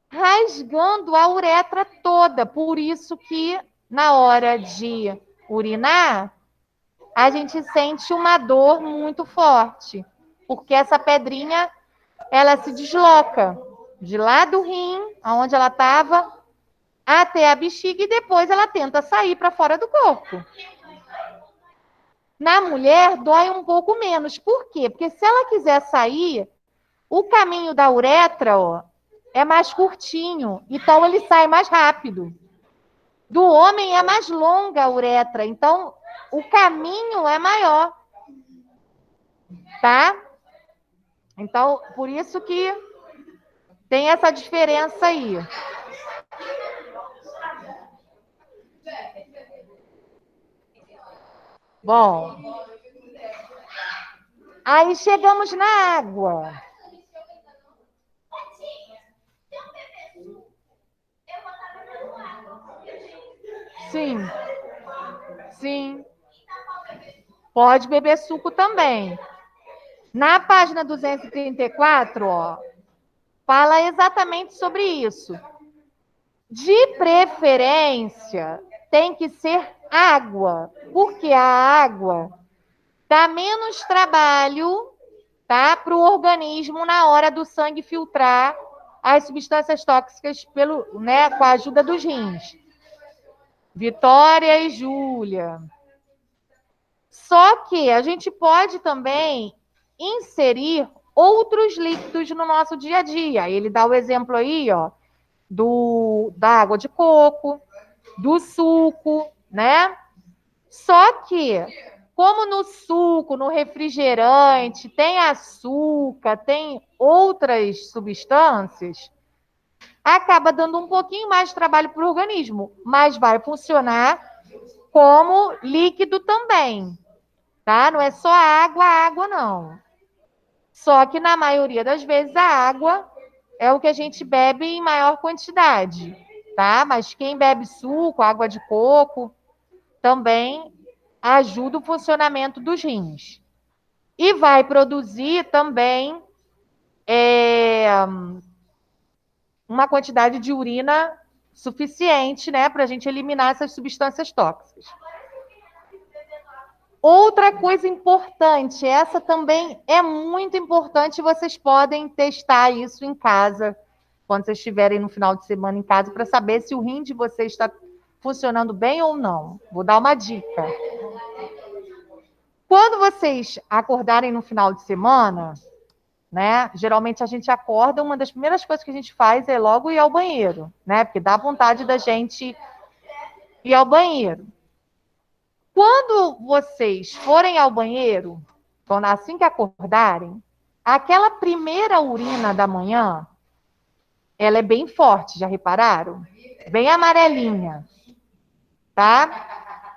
Speaker 1: rasgando a uretra toda. Por isso que na hora de urinar, a gente sente uma dor muito forte, porque essa pedrinha, ela se desloca de lá do rim, aonde ela estava, até a bexiga e depois ela tenta sair para fora do corpo. Na mulher, dói um pouco menos. Por quê? Porque se ela quiser sair, o caminho da uretra, ó, é mais curtinho, então ele sai mais rápido. Do homem é mais longa a uretra, então o caminho é maior. Tá? Então, por isso que tem essa diferença aí. Bom, aí chegamos na água. Sim. Sim. Pode beber suco também. Na página 234, ó, fala exatamente sobre isso. De preferência, tem que ser água, porque a água dá menos trabalho, tá, para o organismo na hora do sangue filtrar as substâncias tóxicas com a ajuda dos rins. Vitória e Júlia. Só que a gente pode também inserir outros líquidos no nosso dia a dia. Ele dá o exemplo aí, ó, da água de coco, do suco, né? Só que, como no suco, no refrigerante, tem açúcar, tem outras substâncias, acaba dando um pouquinho mais de trabalho para o organismo, mas vai funcionar como líquido também, tá? Não é só água, não. Só que, na maioria das vezes, a água é o que a gente bebe em maior quantidade, tá? Mas quem bebe suco, água de coco, também ajuda o funcionamento dos rins. E vai produzir também uma quantidade de urina suficiente, né, para a gente eliminar essas substâncias tóxicas. Outra coisa importante, essa também é muito importante, vocês podem testar isso em casa, quando vocês estiverem no final de semana em casa, para saber se o rim de vocês está funcionando bem ou não. Vou dar uma dica. Quando vocês acordarem no final de semana, né, geralmente a gente acorda, uma das primeiras coisas que a gente faz é logo ir ao banheiro, né, porque dá vontade da gente ir ao banheiro. Quando vocês forem ao banheiro, assim que acordarem, aquela primeira urina da manhã, ela é bem forte, já repararam? Bem amarelinha, tá?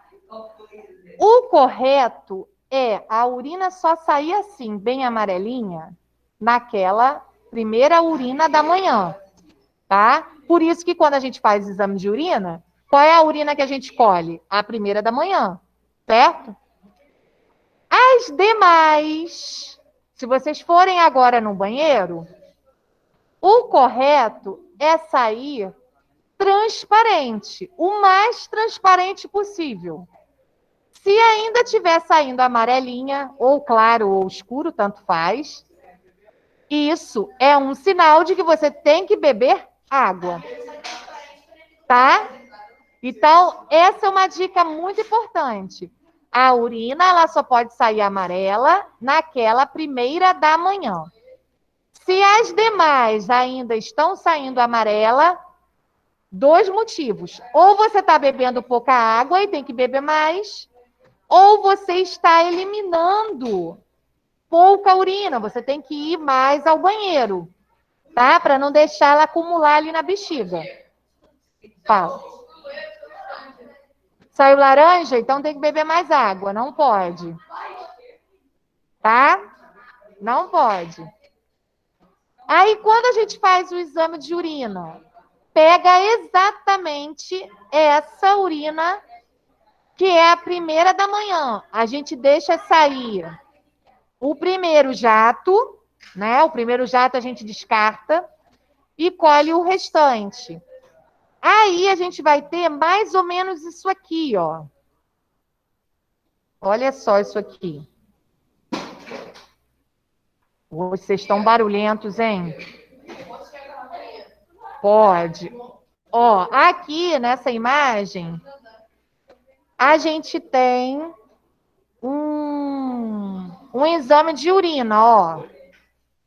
Speaker 1: O correto é a urina só sair assim, bem amarelinha, naquela primeira urina da manhã, tá? Por isso que quando a gente faz exame de urina, qual é a urina que a gente colhe? A primeira da manhã, certo? As demais, se vocês forem agora no banheiro, o correto é sair transparente, o mais transparente possível. Se ainda estiver saindo amarelinha, ou claro ou escuro, tanto faz, isso é um sinal de que você tem que beber água. Tá? Então, essa é uma dica muito importante. A urina, ela só pode sair amarela naquela primeira da manhã. Se as demais ainda estão saindo amarela, 2 motivos. Ou você está bebendo pouca água e tem que beber mais, ou você está eliminando pouca urina, você tem que ir mais ao banheiro, tá? Para não deixar ela acumular ali na bexiga. Fala. Saiu laranja? Então tem que beber mais água, não pode. Tá? Não pode. Aí, quando a gente faz o exame de urina, pega exatamente essa urina que é a primeira da manhã. A gente deixa sair o primeiro jato, né? O primeiro jato a gente descarta e colhe o restante. Aí a gente vai ter mais ou menos isso aqui, ó. Olha só isso aqui. Vocês estão barulhentos, hein? Pode. Ó, aqui nessa imagem, a gente tem um exame de urina, ó.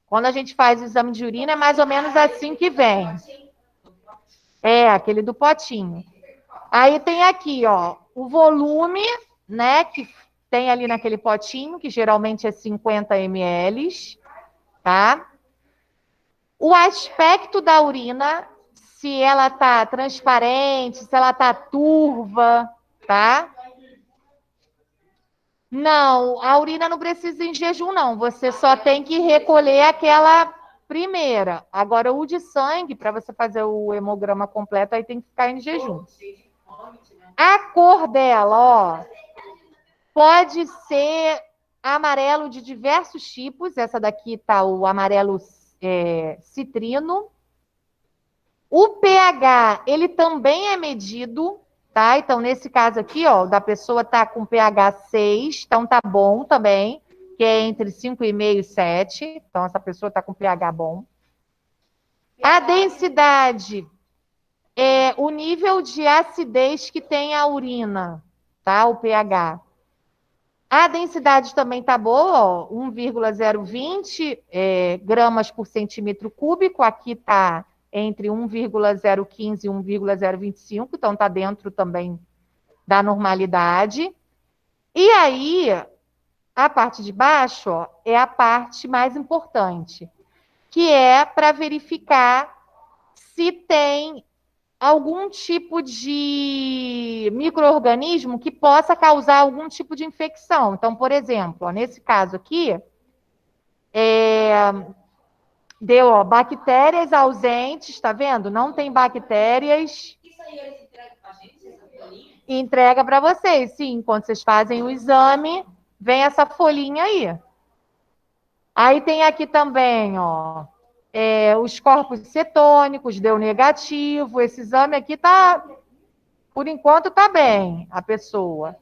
Speaker 1: Quando a gente faz o exame de urina, é mais ou menos assim que vem. É, aquele do potinho. Aí tem aqui, ó, o volume, né, que tem ali naquele potinho, que geralmente é 50 ml, tá? O aspecto da urina, se ela tá transparente, se ela tá turva, tá? Não, a urina não precisa em jejum, não. Você só tem que recolher aquela primeira. Agora, o de sangue, para você fazer o hemograma completo, aí tem que ficar em jejum. A cor dela, ó. Pode ser amarelo de diversos tipos. Essa daqui tá o amarelo citrino. O pH, ele também é medido, tá? Então, nesse caso aqui, ó, da pessoa tá com pH 6, então tá bom também, que é entre 5,5 e 7. Então, essa pessoa tá com pH bom. A densidade é o nível de acidez que tem a urina, tá? O pH. A densidade também tá boa, ó, 1,020 gramas por centímetro cúbico. Aqui tá entre 1,015 e 1,025, então tá dentro também da normalidade. E aí, a parte de baixo, ó, é a parte mais importante, que é para verificar se tem algum tipo de micro-organismo que possa causar algum tipo de infecção. Então, por exemplo, ó, nesse caso aqui, deu, ó, bactérias ausentes, tá vendo? Não tem bactérias.
Speaker 5: Isso aí eles entregam pra gente, essa folhinha?
Speaker 1: Entrega para vocês, sim. Quando vocês fazem o exame, vem essa folhinha aí. Aí tem aqui também, ó, os corpos cetônicos, deu negativo. Esse exame aqui tá, por enquanto, tá bem, a pessoa.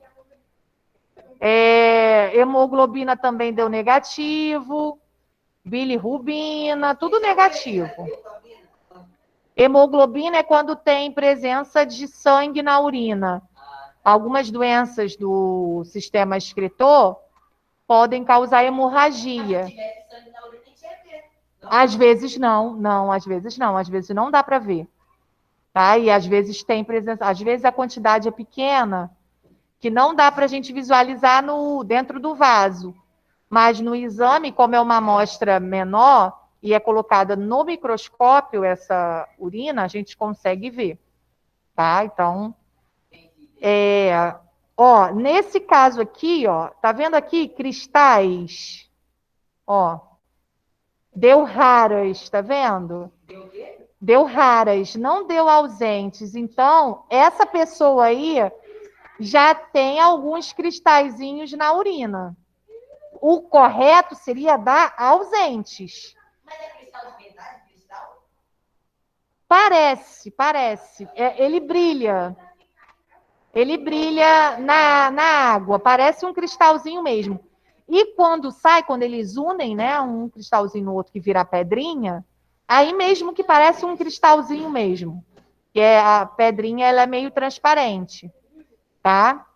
Speaker 1: Hemoglobina também deu negativo. Bilirrubina, tudo negativo. Hemoglobina é quando tem presença de sangue na urina. Algumas doenças do sistema excretor podem causar hemorragia.
Speaker 5: Se tivesse sangue na urina, a gente ia ver.
Speaker 1: Às vezes não, às vezes não dá para ver. Tá? E às vezes tem presença, às vezes a quantidade é pequena, que não dá para a gente visualizar dentro do vaso. Mas no exame, como é uma amostra menor e é colocada no microscópio essa urina, a gente consegue ver. Tá? Então, ó, nesse caso aqui, ó, tá vendo aqui cristais? Ó, deu raras, tá vendo?
Speaker 5: Deu o quê?
Speaker 1: Deu raras, não deu ausentes. Então, essa pessoa aí já tem alguns cristalzinhos na urina. O correto seria dar ausentes.
Speaker 5: Mas é cristal de verdade? Cristal?
Speaker 1: Parece. Ele brilha. Ele brilha na água, parece um cristalzinho mesmo. E quando sai, quando eles unem, né, um cristalzinho no outro que vira pedrinha, aí mesmo que parece um cristalzinho mesmo. Que a pedrinha, ela é meio transparente, tá?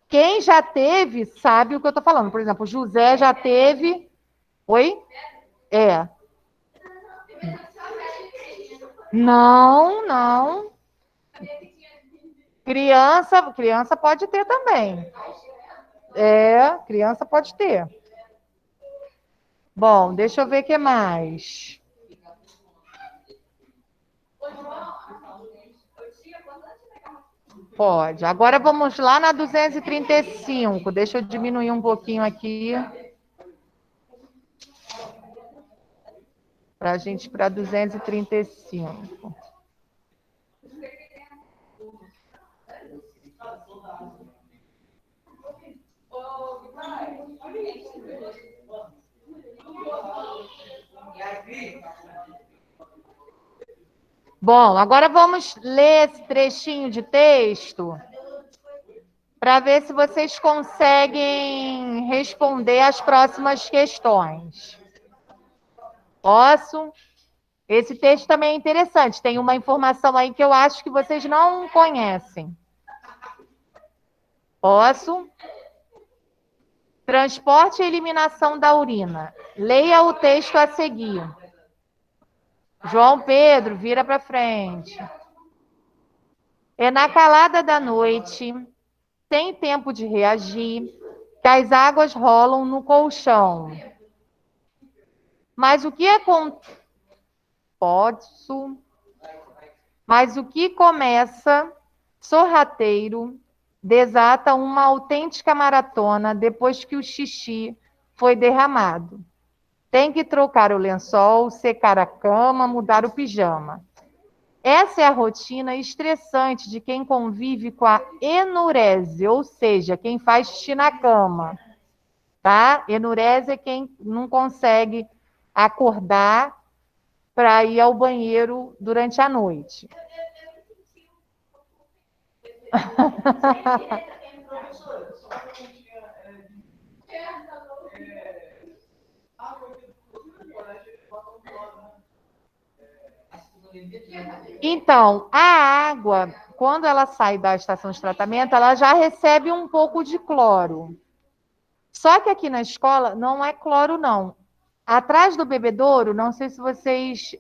Speaker 1: Quem já teve sabe o que eu tô falando. Por exemplo, o José já teve. Oi? Não. Criança pode ter também. Criança pode ter. Bom, deixa eu ver o que mais. Pode. Agora vamos lá na 235. Deixa eu diminuir um pouquinho aqui. Para a gente ir para 235. Bom, agora vamos ler esse trechinho de texto para ver se vocês conseguem responder as próximas questões. Posso? Esse texto também é interessante. Tem uma informação aí que eu acho que vocês não conhecem. Posso? Transporte e eliminação da urina. Leia o texto a seguir. João Pedro, vira para frente. É na calada da noite, sem tempo de reagir, que as águas rolam no colchão. Mas o que começa sorrateiro, desata uma autêntica maratona depois que o xixi foi derramado. Tem que trocar o lençol, secar a cama, mudar o pijama. Essa é a rotina estressante de quem convive com a enurese, ou seja, quem faz xixi na cama, tá? Enurese é quem não consegue acordar para ir ao banheiro durante a noite. Então, a água, quando ela sai da estação de tratamento, ela já recebe um pouco de cloro. Só que aqui na escola não é cloro, não. Atrás do bebedouro, não sei se vocês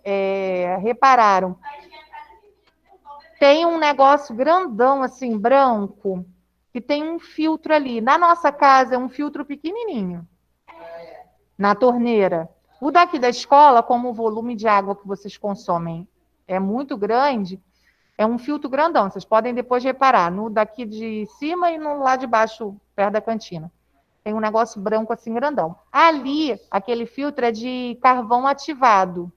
Speaker 1: repararam, tem um negócio grandão, assim, branco, que tem um filtro ali. Na nossa casa é um filtro pequenininho, na torneira. O daqui da escola, como o volume de água que vocês consomem é muito grande, é um filtro grandão. Vocês podem depois reparar, no daqui de cima e no lá de baixo, perto da cantina. Tem um negócio branco assim grandão. Ali, aquele filtro é de carvão ativado.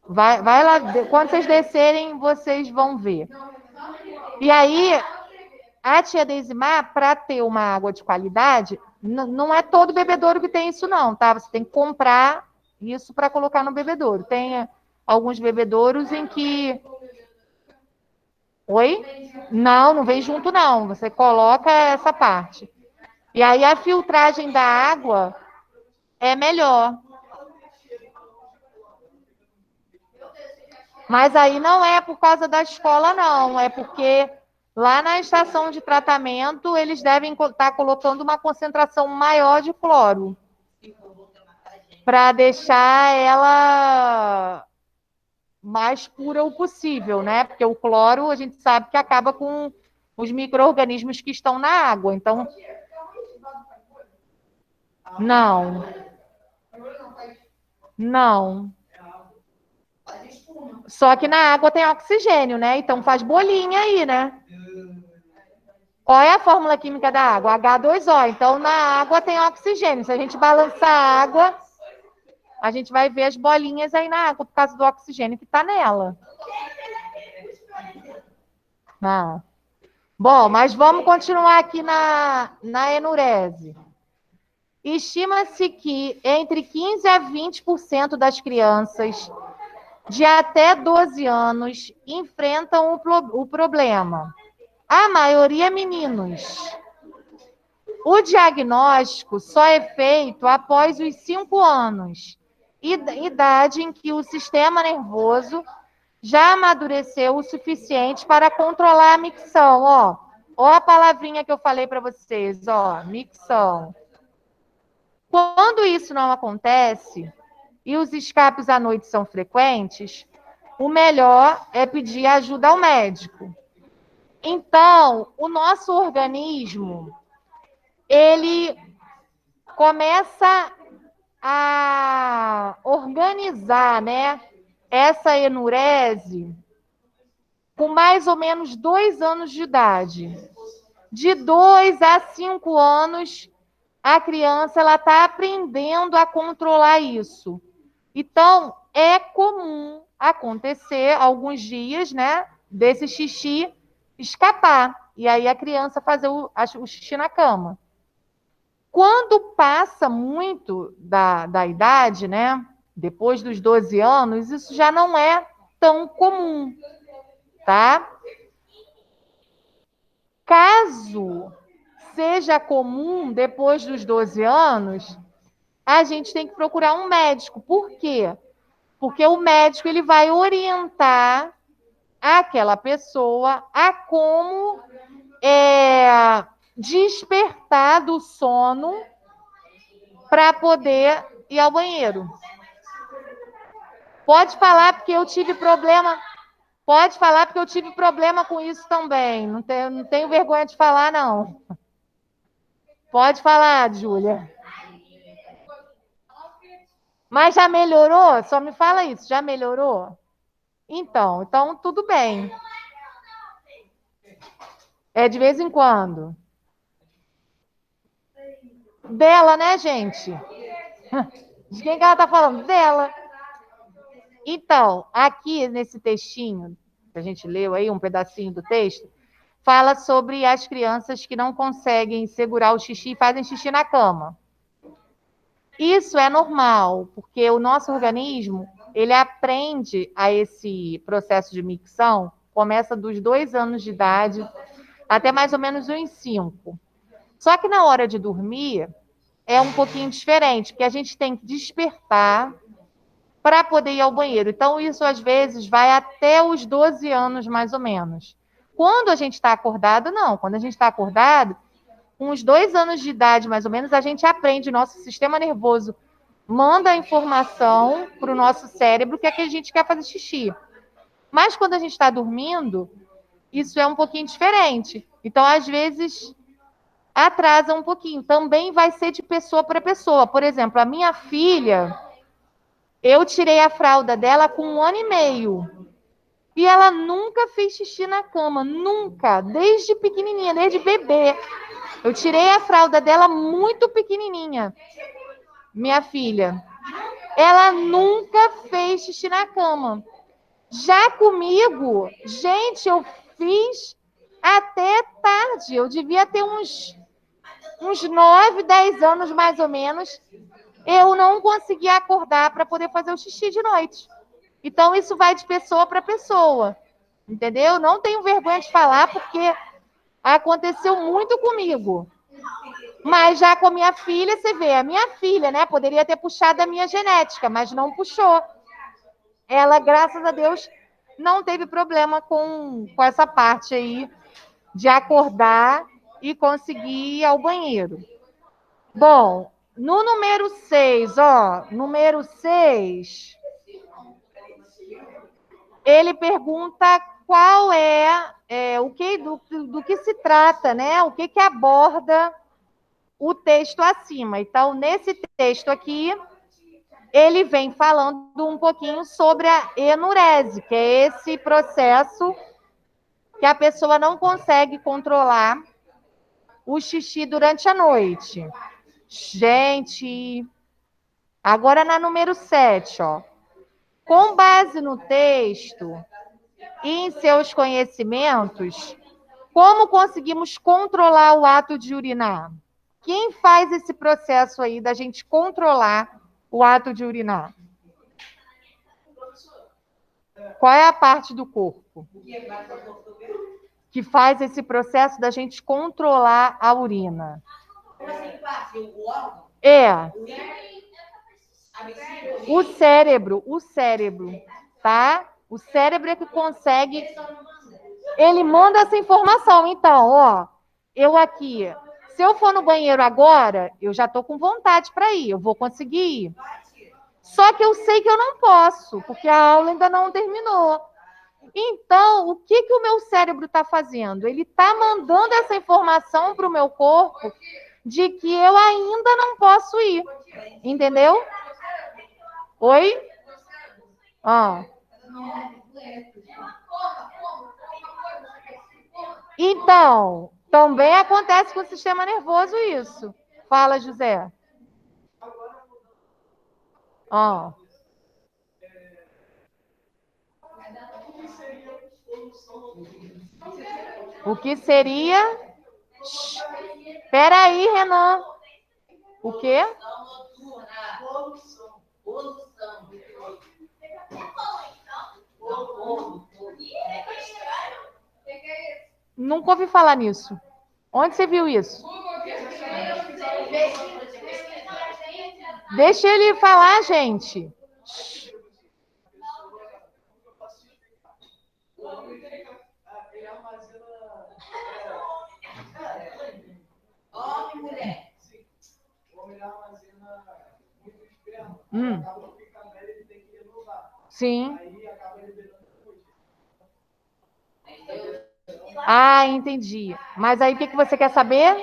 Speaker 1: Vai lá, quando vocês descerem, vocês vão ver. E aí, a tia Deisimar, para ter uma água de qualidade, não é todo bebedouro que tem isso não, tá? Você tem que comprar isso para colocar no bebedouro. Tem alguns bebedouros em que... Oi? Não vem junto não. Você coloca essa parte. E aí a filtragem da água é melhor. Mas aí não é por causa da escola, não. É porque lá na estação de tratamento eles devem estar colocando uma concentração maior de cloro para deixar ela mais pura o possível, né? Porque o cloro a gente sabe que acaba com os micro-organismos que estão na água. Então, não. Não. Só que na água tem oxigênio, né? Então faz bolinha aí, né? Qual é a fórmula química da água? H2O. Então na água tem oxigênio. Se a gente balançar a água, a gente vai ver as bolinhas aí na água por causa do oxigênio que está nela. Ah. Bom, mas vamos continuar aqui na enurese. Estima-se que entre 15% a 20% das crianças de até 12 anos enfrentam o problema. A maioria meninos. O diagnóstico só é feito após os 5 anos, idade em que o sistema nervoso já amadureceu o suficiente para controlar a micção. Ó a palavrinha que eu falei para vocês, ó, micção. Quando isso não acontece e os escapes à noite são frequentes, o melhor é pedir ajuda ao médico. Então, o nosso organismo, ele começa a organizar, né, essa enurese com mais ou menos 2 anos de idade. De 2 a 5 anos, a criança ela está aprendendo a controlar isso. Então, é comum acontecer alguns dias, né, desse xixi escapar. E aí a criança fazer o xixi na cama. Quando passa muito da idade, né, depois dos 12 anos, isso já não é tão comum, tá? Caso seja comum depois dos 12 anos, a gente tem que procurar um médico. Por quê? Porque o médico ele vai orientar aquela pessoa a como despertar do sono para poder ir ao banheiro. Pode falar porque eu tive problema. Pode falar porque eu tive problema com isso também. Não tenho vergonha de falar, não. Pode falar, Júlia. Mas já melhorou? Só me fala isso. Já melhorou? Então tudo bem. É de vez em quando. Dela, né, gente? De quem que ela tá falando? Dela. Então, aqui nesse textinho, que a gente leu aí, um pedacinho do texto, fala sobre as crianças que não conseguem segurar o xixi e fazem xixi na cama. Isso é normal, porque o nosso organismo, ele aprende a esse processo de micção, começa dos 2 anos de idade até mais ou menos uns 5. Só que na hora de dormir é um pouquinho diferente, porque a gente tem que despertar para poder ir ao banheiro. Então, isso às vezes vai até os 12 anos, mais ou menos. Quando a gente está acordado, não. Quando a gente está acordado, com uns 2 anos de idade, mais ou menos, a gente aprende, nosso sistema nervoso manda a informação para o nosso cérebro que é que a gente quer fazer xixi. Mas quando a gente está dormindo, isso é um pouquinho diferente. Então, às vezes, atrasa um pouquinho. Também vai ser de pessoa para pessoa. Por exemplo, a minha filha, eu tirei a fralda dela com 1 ano e meio. E ela nunca fez xixi na cama. Nunca. Desde pequenininha, desde bebê. Eu tirei a fralda dela muito pequenininha. Minha filha. Ela nunca fez xixi na cama. Já comigo, gente, eu fiz até tarde. Eu devia ter uns 9, 10 anos, mais ou menos. Eu não conseguia acordar para poder fazer o xixi de noite. Então, isso vai de pessoa para pessoa. Entendeu? Não tenho vergonha de falar, porque aconteceu muito comigo. Mas já com a minha filha, você vê, a minha filha, né? Poderia ter puxado a minha genética, mas não puxou. Ela, graças a Deus, não teve problema com essa parte aí de acordar e conseguir ir ao banheiro. Bom, no número 6, número 6, ele pergunta qual do que se trata, né? O que aborda o texto acima. Então, nesse texto aqui, ele vem falando um pouquinho sobre a enurese, que é esse processo que a pessoa não consegue controlar o xixi durante a noite. Gente, agora na número 7, com base no texto e em seus conhecimentos, como conseguimos controlar o ato de urinar? Quem faz esse processo aí da gente controlar o ato de urinar? Qual é a parte do corpo que faz esse processo da gente controlar a urina? É. O cérebro, tá? O cérebro é que consegue. Ele manda essa informação. Então, eu aqui, se eu for no banheiro agora, eu já tô com vontade para ir, eu vou conseguir ir. Só que eu sei que eu não posso, porque a aula ainda não terminou. Então, o que o meu cérebro está fazendo? Ele está mandando essa informação para o meu corpo de que eu ainda não posso ir. Entendeu? Oi? Então, também acontece com o sistema nervoso isso. Fala, José. O que seria? Espera aí, Renan. O quê? Nunca ouvi falar nisso. Onde você viu isso? Deixa ele falar, gente.
Speaker 5: Homem, mulher.
Speaker 1: Sim. Ah, entendi. Mas aí o que você quer saber?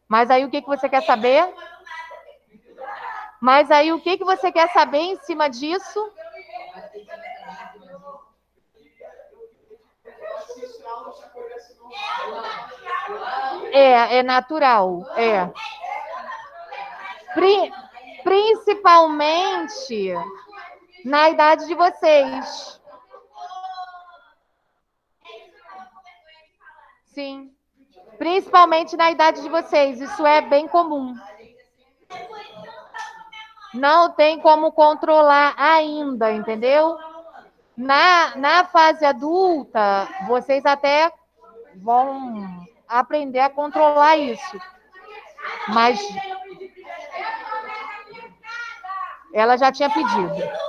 Speaker 1: Mas aí o que você quer saber? Mas aí o que você quer saber em cima disso? É natural. Na idade de vocês. Sim. Principalmente na idade de vocês. Isso é bem comum. Não tem como controlar ainda, entendeu? Na fase adulta, vocês até vão aprender a controlar isso. Mas ela já tinha pedido.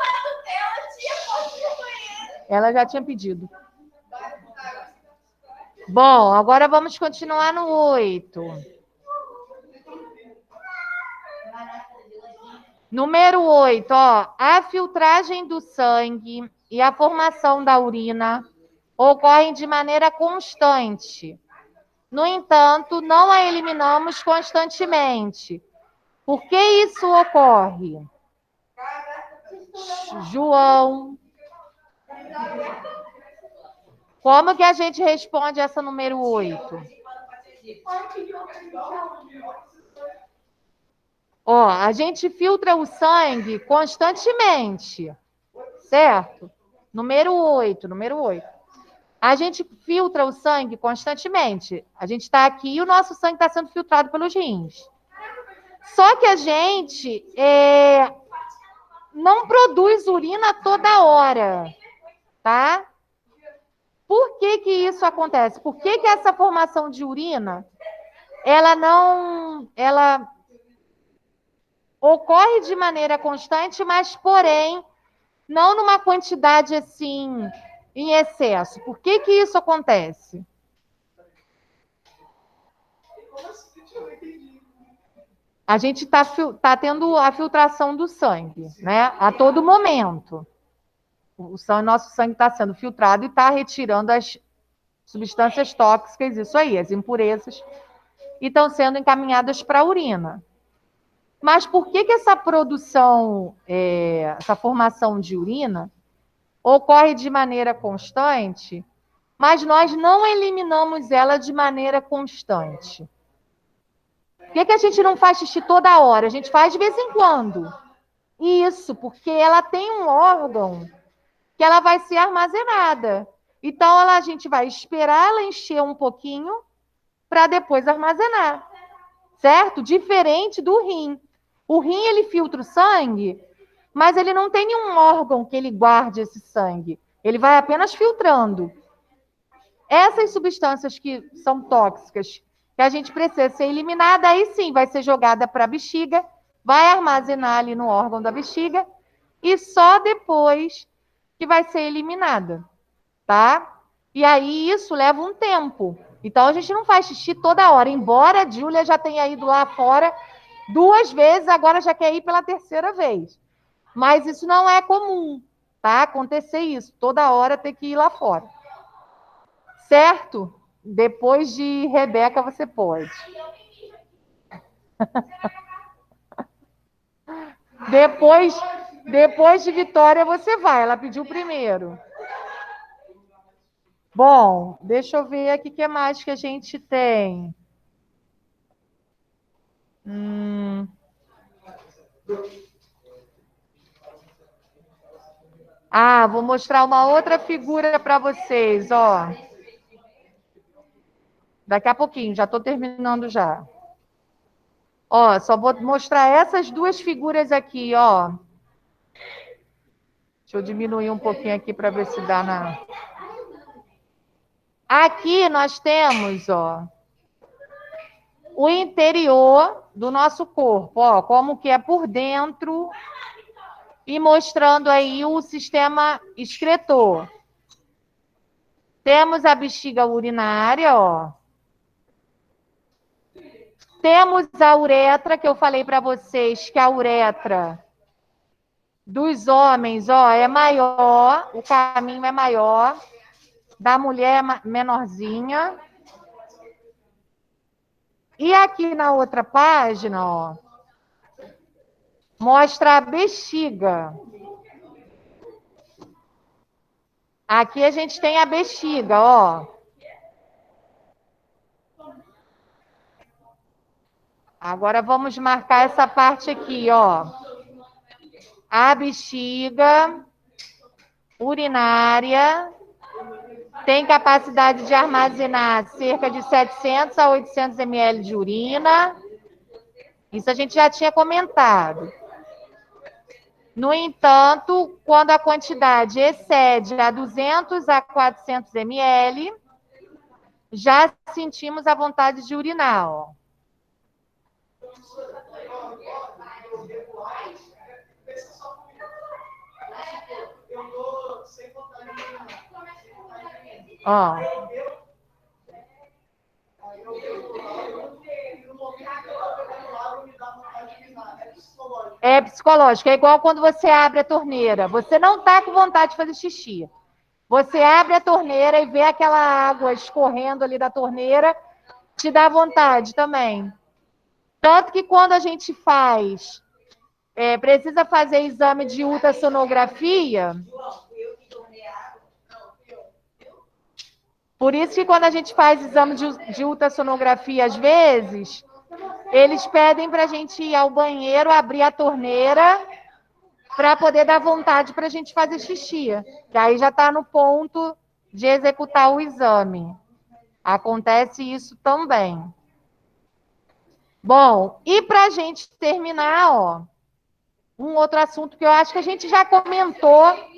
Speaker 1: Ela já tinha pedido. Bom, agora vamos continuar no 8. Número 8, ó. A filtragem do sangue e a formação da urina ocorrem de maneira constante. No entanto, não a eliminamos constantemente. Por que isso ocorre? João. Como que a gente responde essa número 8? Ó, a gente filtra o sangue constantemente, certo? Número 8. A gente filtra o sangue constantemente. A gente está aqui e o nosso sangue está sendo filtrado pelos rins. Só que a gente não produz urina toda hora, tá? Por que que isso acontece? Por que que essa formação de urina, ela ocorre de maneira constante, mas, porém, não numa quantidade assim, em excesso. Por que que isso acontece? A gente tá tendo a filtração do sangue, né? A todo momento. Nosso sangue está sendo filtrado e está retirando as substâncias tóxicas, isso aí, as impurezas, e estão sendo encaminhadas para a urina. Mas por que que essa produção, essa formação de urina ocorre de maneira constante, mas nós não eliminamos ela de maneira constante? Por que que a gente não faz xixi toda hora? A gente faz de vez em quando. Isso, porque ela tem um órgão que ela vai ser armazenada. Então, a gente vai esperar ela encher um pouquinho para depois armazenar, certo? Diferente do rim. O rim, ele filtra o sangue, mas ele não tem nenhum órgão que ele guarde esse sangue. Ele vai apenas filtrando. Essas substâncias que são tóxicas, que a gente precisa ser eliminada, aí sim vai ser jogada para a bexiga, vai armazenar ali no órgão da bexiga, e só depois que vai ser eliminada, tá? E aí isso leva um tempo. Então a gente não faz xixi toda hora, embora a Júlia já tenha ido lá fora 2 vezes, agora já quer ir pela 3ª vez. Mas isso não é comum, tá? Acontecer isso, toda hora ter que ir lá fora. Certo? Depois de Rebeca você pode. Depois de Vitória você vai, ela pediu primeiro. Bom, deixa eu ver aqui o que mais que a gente tem. Vou mostrar uma outra figura para vocês, ó. Daqui a pouquinho, já estou terminando já. Ó, só vou mostrar essas 2 figuras aqui, ó. Deixa eu diminuir um pouquinho aqui para ver se dá na... Aqui nós temos, ó, o interior do nosso corpo, ó, como que é por dentro e mostrando aí o sistema excretor. Temos a bexiga urinária, ó. Temos a uretra, que eu falei para vocês que a uretra dos homens, ó, é maior, o caminho é maior, da mulher é menorzinha. E aqui na outra página, ó, mostra a bexiga. Aqui a gente tem a bexiga, ó. Agora vamos marcar essa parte aqui, ó. a bexiga urinária tem capacidade de armazenar cerca de 700 a 800 ml de urina. Isso a gente já tinha comentado. No entanto, quando a quantidade excede a 200 a 400 ml, já sentimos a vontade de urinar, ó. Ó. É psicológico, é igual quando você abre a torneira. Você não está com vontade de fazer xixi. Você abre a torneira e vê aquela água escorrendo ali da torneira, te dá vontade também. Tanto que quando a gente precisa fazer exame de ultrassonografia. Por isso que quando a gente faz exame de ultrassonografia, às vezes, eles pedem para a gente ir ao banheiro, abrir a torneira, para poder dar vontade para a gente fazer xixi. Que aí já está no ponto de executar o exame. Acontece isso também. Bom, e para a gente terminar, ó, um outro assunto que eu acho que a gente já comentou.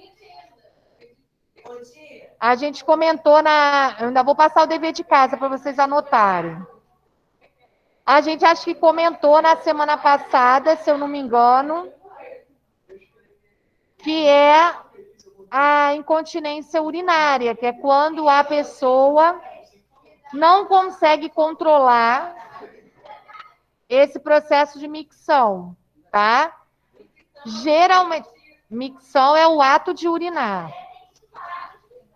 Speaker 1: A gente comentou eu ainda vou passar o dever de casa para vocês anotarem. A gente acho que comentou na semana passada, se eu não me engano, que é a incontinência urinária, que é quando a pessoa não consegue controlar esse processo de micção, tá? Geralmente, micção é o ato de urinar,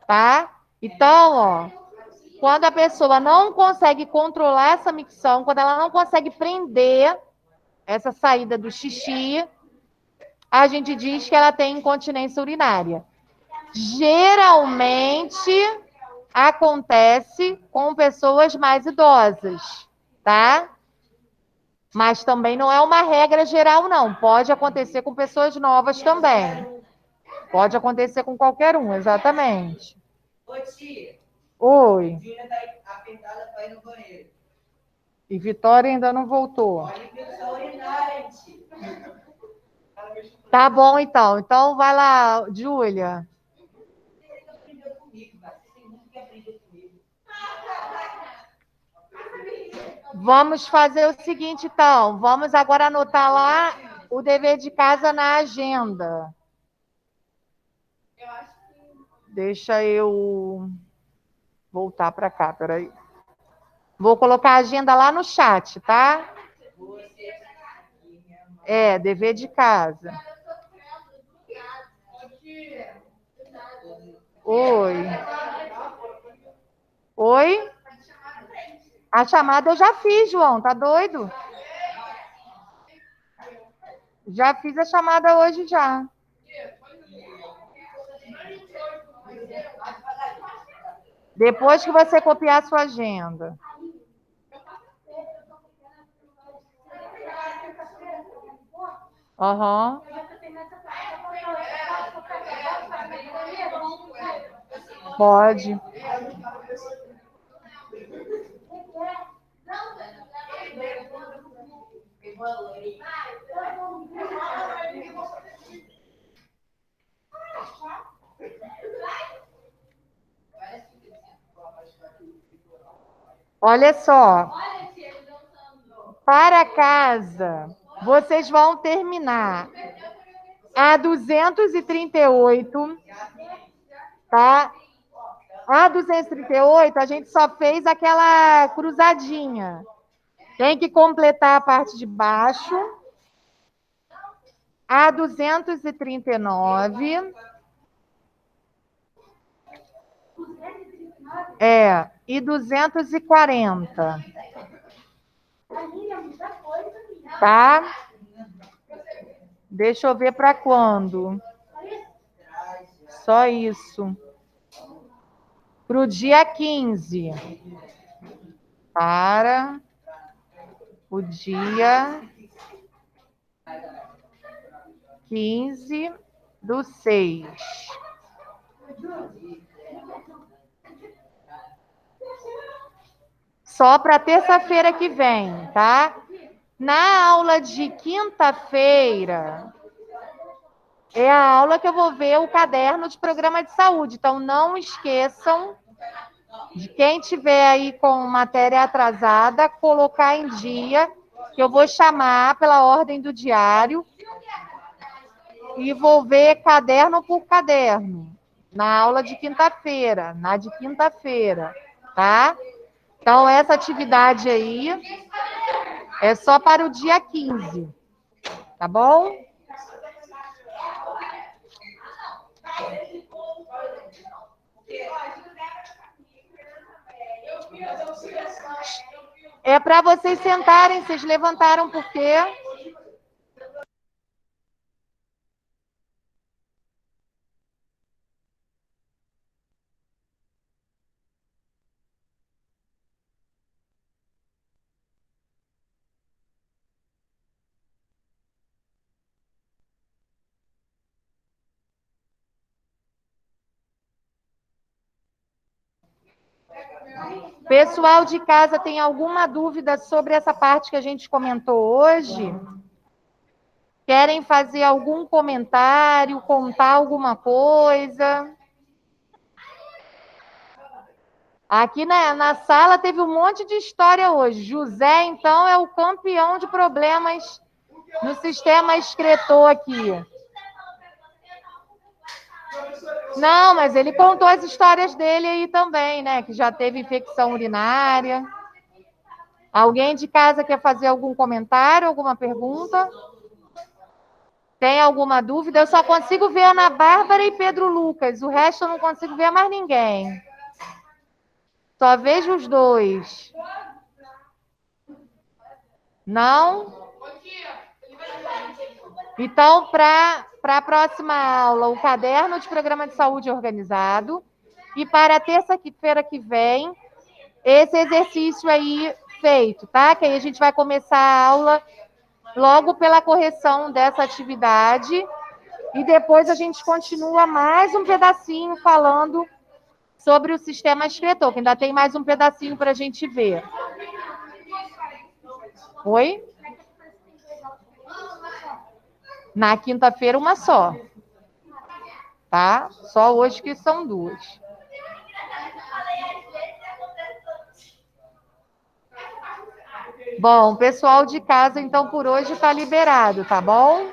Speaker 1: tá? Então, ó, quando a pessoa não consegue controlar essa micção, quando ela não consegue prender essa saída do xixi, a gente diz que ela tem incontinência urinária. Geralmente acontece com pessoas mais idosas, tá? Mas também não é uma regra geral, não. Pode acontecer com pessoas novas também. Pode acontecer com qualquer um, exatamente.
Speaker 5: Ô, tia.
Speaker 1: Oi.
Speaker 5: Júlia tá apertada para ir no banheiro.
Speaker 1: E Vitória ainda não voltou.
Speaker 5: Olha que eu sou urinária, tia.
Speaker 1: Tá bom, então. Então, vai lá, Júlia.
Speaker 5: Você aprendeu comigo, mas você tem muito que aprender comigo.
Speaker 1: Vamos fazer o seguinte, então. Vamos agora anotar lá o dever de casa na agenda. Deixa eu voltar para cá, peraí. Vou colocar a agenda lá no chat, tá? É, dever de casa. Oi. Oi? A chamada eu já fiz, João. Tá doido? Já fiz a chamada hoje já. Depois que você copiar a sua agenda. Aham. Pode. Olha só. Para casa, vocês vão terminar a 238, tá? A 238, a gente só fez aquela cruzadinha. Tem que completar a parte de baixo. A 239. E 240. Tá? Deixa eu ver para quando. Só isso. Para o dia 15. Para o dia 15/6. Só para terça-feira que vem, tá? Na aula de quinta-feira, é a aula que eu vou ver o caderno de programa de saúde. Então, não esqueçam de quem tiver aí com matéria atrasada, colocar em dia, que eu vou chamar pela ordem do diário e vou ver caderno por caderno, na aula de quinta-feira, tá? Então, essa atividade aí é só para o dia 15, tá bom? É para vocês sentarem, vocês levantaram por quê? Pessoal de casa, tem alguma dúvida sobre essa parte que a gente comentou hoje? Querem fazer algum comentário, contar alguma coisa? Aqui na sala teve um monte de história hoje. José, então, é o campeão de problemas no sistema excretor aqui. Não, mas ele contou as histórias dele aí também, né? Que já teve infecção urinária. Alguém de casa quer fazer algum comentário, alguma pergunta? Tem alguma dúvida? Eu só consigo ver Ana Bárbara e Pedro Lucas. O resto eu não consigo ver mais ninguém. Só vejo os dois. Não? Então, para a próxima aula, o caderno de programa de saúde organizado. E para a terça-feira que vem, esse exercício aí feito, tá? Que aí a gente vai começar a aula logo pela correção dessa atividade. E depois a gente continua mais um pedacinho falando sobre o sistema excretor, que ainda tem mais um pedacinho para a gente ver. Oi? Na quinta-feira, uma só. Tá? Só hoje que são duas. Bom, pessoal de casa, então, por hoje está liberado, tá bom?